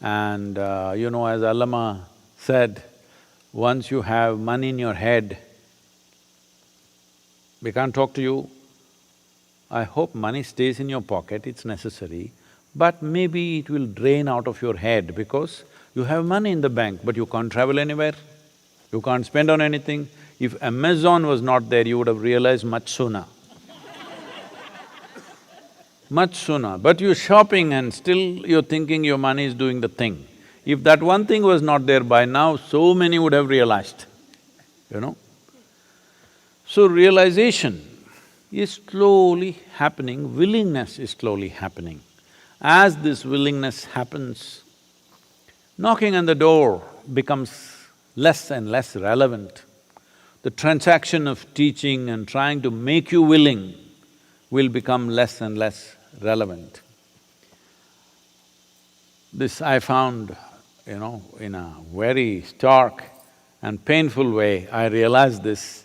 and as Allama said, once you have money in your head, we can't talk to you. I hope money stays in your pocket, it's necessary, but maybe it will drain out of your head because you have money in the bank, but you can't travel anywhere, you can't spend on anything. If Amazon was not there, you would have realized much sooner. Much sooner, but you're shopping and still you're thinking your money is doing the thing. If that one thing was not there by now, so many would have realized, So realization is slowly happening, willingness is slowly happening. As this willingness happens, knocking on the door becomes less and less relevant. The transaction of teaching and trying to make you willing will become less and less relevant. This I found, in a very stark and painful way, I realized this.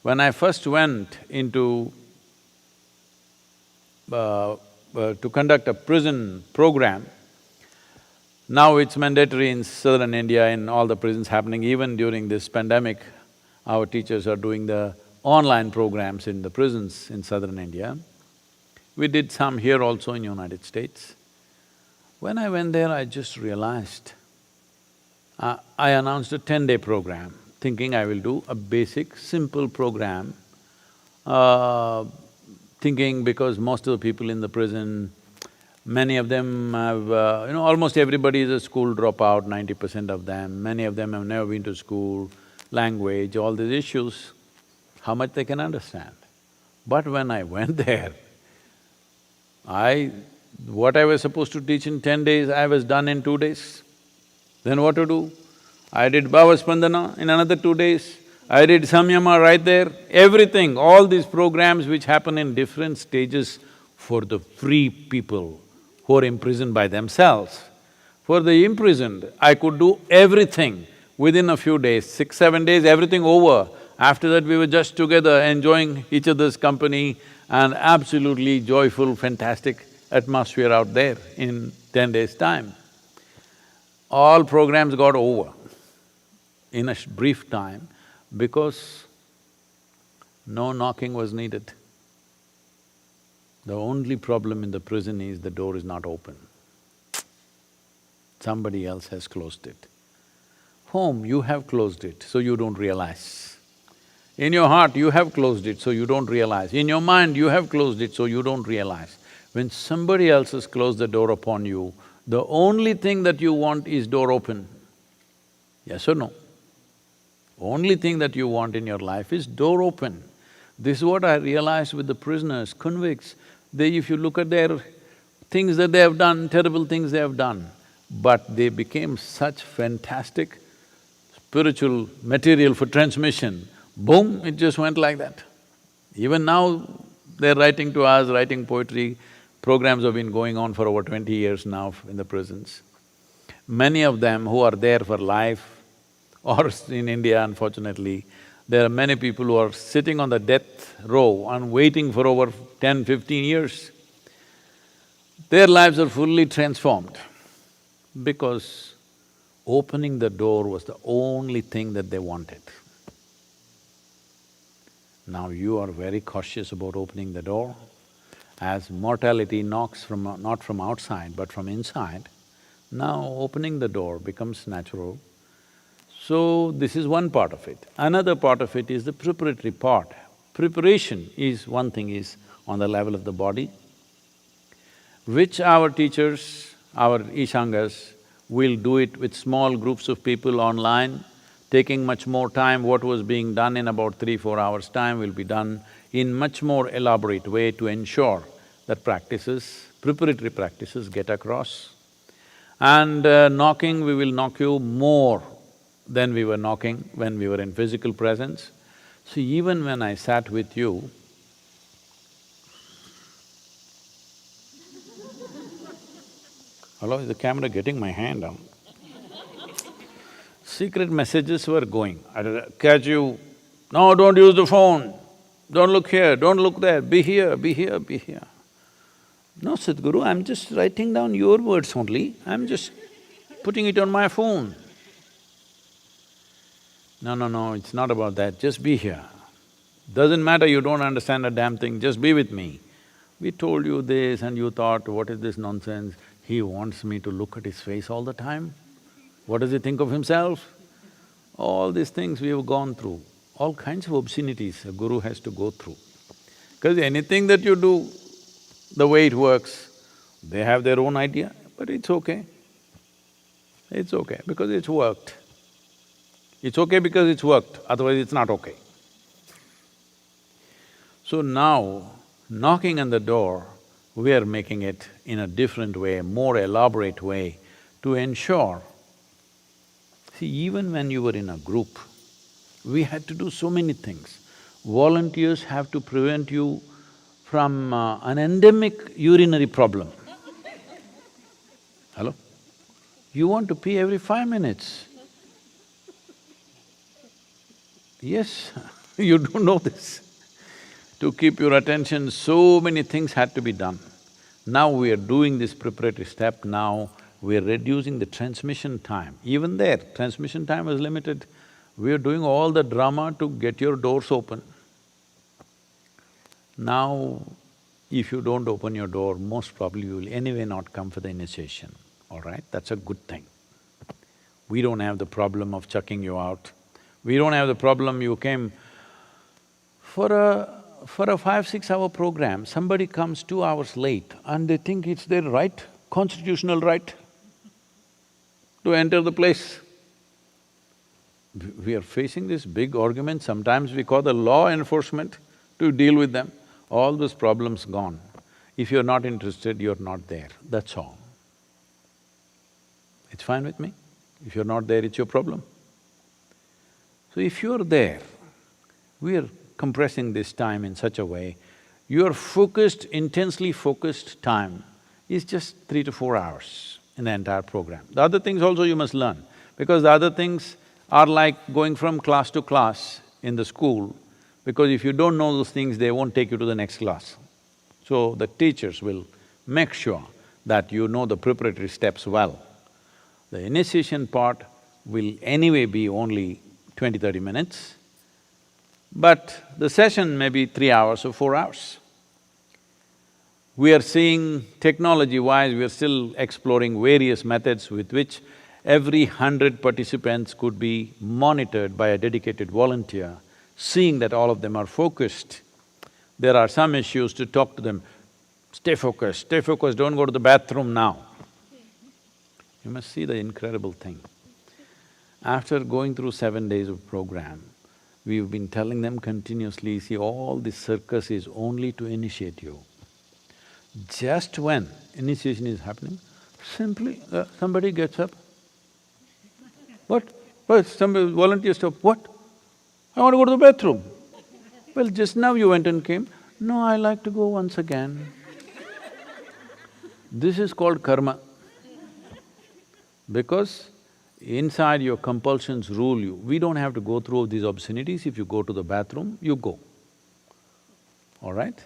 When I first went into to conduct a prison program, now it's mandatory in southern India, in all the prisons happening, even during this pandemic, our teachers are doing the online programs in the prisons in southern India. We did some here also in United States. When I went there, I just realized, I announced a 10-day program, thinking I will do a basic, simple program, thinking because most of the people in the prison, many of them have… almost everybody is a school dropout, 90% of them. Many of them have never been to school, language, all these issues, how much they can understand. But when I went there, what I was supposed to teach in 10 days, I was done in 2 days. Then what to do? I did Bhava Spandana in another 2 days. I did Samyama right there, everything, all these programs which happen in different stages for the free people who are imprisoned by themselves. For the imprisoned, I could do everything within a few days, 6, 7 days, everything over. After that, we were just together enjoying each other's company and absolutely joyful, fantastic atmosphere out there in 10 days' time. All programs got over in a brief time because no knocking was needed. The only problem in the prison is the door is not open. Somebody else has closed it. Home, you have closed it, so you don't realize. In your heart, you have closed it, so you don't realize. In your mind, you have closed it, so you don't realize. When somebody else has closed the door upon you, the only thing that you want is door open. Yes or no? Only thing that you want in your life is door open. This is what I realized with the prisoners, convicts. If you look at their things that they have done, terrible things they have done, but they became such fantastic spiritual material for transmission, boom, it just went like that. Even now, they're writing to us, writing poetry. Programs have been going on for over 20 years now in the prisons. Many of them who are there for life, or in India, unfortunately, there are many people who are sitting on the death row and waiting for over 10, 15 years. Their lives are fully transformed because opening the door was the only thing that they wanted. Now you are very cautious about opening the door. As mortality knocks from… not from outside but from inside, now opening the door becomes natural. So this is one part of it. Another part of it is the preparatory part. Preparation is… one thing is on the level of the body, which our teachers, our Ishangas will do it with small groups of people online, taking much more time. What was being done in about 3–4 hours' time will be done in much more elaborate way to ensure that practices, preparatory practices get across. And knocking, we will knock you more than we were knocking when we were in physical presence. So even when I sat with you, hello, is the camera getting my hand on? Secret messages were going. I'd catch you, no, don't use the phone, don't look here, don't look there, be here, be here, be here. No, Sadhguru, I'm just writing down your words only, I'm just putting it on my phone. No, it's not about that, just be here. Doesn't matter you don't understand a damn thing, just be with me. We told you this and you thought, what is this nonsense? He wants me to look at his face all the time. What does he think of himself? All these things we have gone through, all kinds of obscenities a guru has to go through. Because anything that you do, the way it works, they have their own idea, but it's okay. It's okay because it's worked. It's okay because it's worked, otherwise it's not okay. So now, knocking on the door, we are making it in a different way, more elaborate way to ensure… See, even when you were in a group, we had to do so many things. Volunteers have to prevent you from an endemic urinary problem. Hello? You want to pee every 5 minutes. Yes, you don't know this. To keep your attention, so many things had to be done. Now we are doing this preparatory step, now we are reducing the transmission time. Even there, transmission time was limited. We are doing all the drama to get your doors open. Now, if you don't open your door, most probably you will anyway not come for the initiation, all right? That's a good thing. We don't have the problem of chucking you out. We don't have the problem you came for a 5–6 hour program, somebody comes 2 hours late and they think it's their right, constitutional right to enter the place. We are facing this big argument, sometimes we call the law enforcement to deal with them. All those problems gone. If you're not interested, you're not there, that's all. It's fine with me. If you're not there, it's your problem. So if you're there, we are compressing this time in such a way, your focused, intensely focused time is just 3 to 4 hours in the entire program. The other things also you must learn, because the other things are like going from class to class in the school, because if you don't know those things, they won't take you to the next class. So the teachers will make sure that you know the preparatory steps well. The initiation part will anyway be only 20–30 minutes, but the session may be 3 hours or 4 hours. We are seeing technology-wise, we are still exploring various methods with which every 100 participants could be monitored by a dedicated volunteer, seeing that all of them are focused. There are some issues to talk to them, stay focused, don't go to the bathroom now. You must see the incredible thing. After going through 7 days of program, we've been telling them continuously, see, all this circus is only to initiate you. Just when initiation is happening, Simply, somebody gets up. What? What? Somebody volunteers to… What? I want to go to the bathroom. Well, just now you went and came. No, I like to go once again. This is called karma. Because inside your compulsions rule you. We don't have to go through these obscenities. If you go to the bathroom, you go. All right?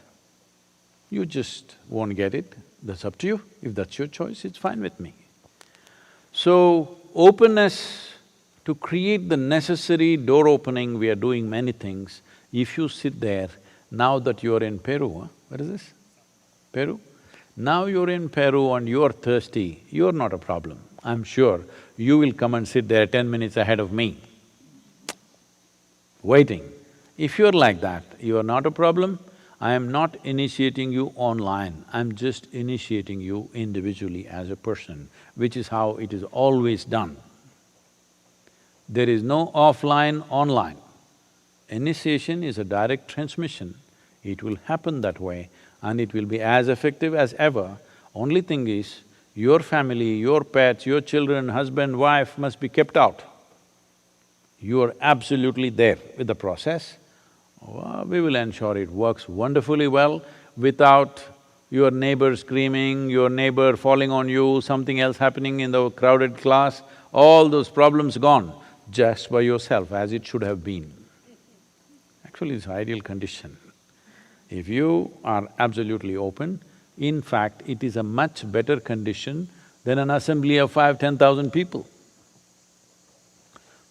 You just won't get it, that's up to you. If that's your choice, it's fine with me. So, openness to create the necessary door opening, we are doing many things. If you sit there, now that you're in Peru, What is this? Peru? Now you're in Peru and you're thirsty, you're not a problem. I'm sure you will come and sit there 10 minutes ahead of me, waiting. If you're like that, you are not a problem. I am not initiating you online, I'm just initiating you individually as a person, which is how it is always done. There is no offline, online. Initiation is a direct transmission, it will happen that way and it will be as effective as ever. Only thing is, your family, your pets, your children, husband, wife must be kept out. You are absolutely there with the process. We will ensure it works wonderfully well without your neighbor screaming, your neighbor falling on you, something else happening in the crowded class, all those problems gone just by yourself as it should have been. Actually, it's ideal condition. If you are absolutely open, in fact, it is a much better condition than an assembly of 5,000–10,000 people.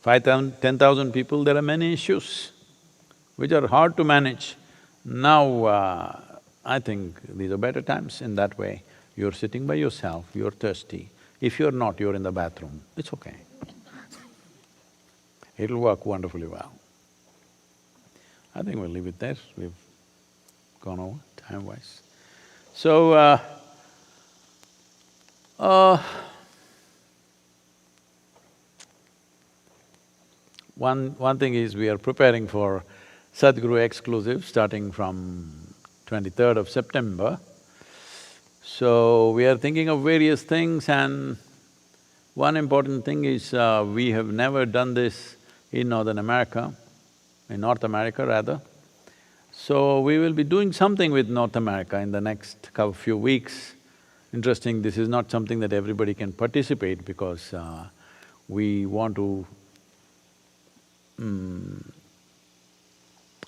5,000–10,000 people, there are many issues which are hard to manage. Now, I think these are better times in that way. You're sitting by yourself, you're thirsty. If you're not, you're in the bathroom, it's okay. It'll work wonderfully well. I think we'll leave it there, we've gone over time-wise. So, one thing is we are preparing for Sadhguru exclusive starting from 23rd of September. So, we are thinking of various things and one important thing is we have never done this in North America rather. So, we will be doing something with North America in the next few weeks. Interesting, this is not something that everybody can participate because we want to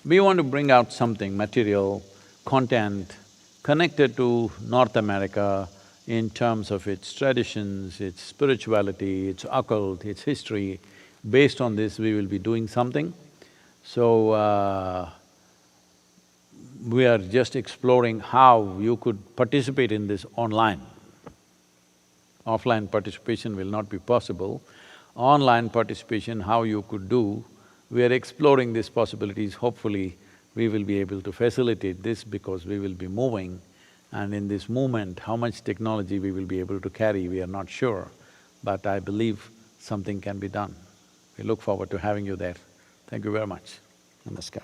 bring out something, material, content connected to North America in terms of its traditions, its spirituality, its occult, its history. Based on this, we will be doing something. So, we are just exploring how you could participate in this online. Offline participation will not be possible. Online participation, how you could do, we are exploring these possibilities. Hopefully, we will be able to facilitate this because we will be moving and in this movement, how much technology we will be able to carry, we are not sure. But I believe something can be done. We look forward to having you there. Thank you very much. Namaskar.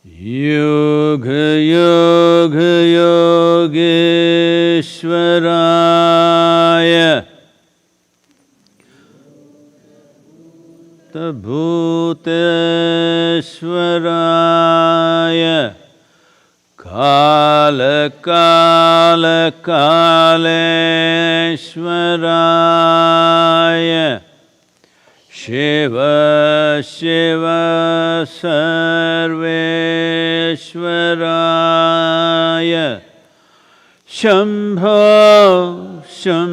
Yoga Yoga Yogeshwaraya Bhuteshwaraya Kala Kala Kaleshwaraya Shiva Shiva Sarveshwaraya Shambho Shambho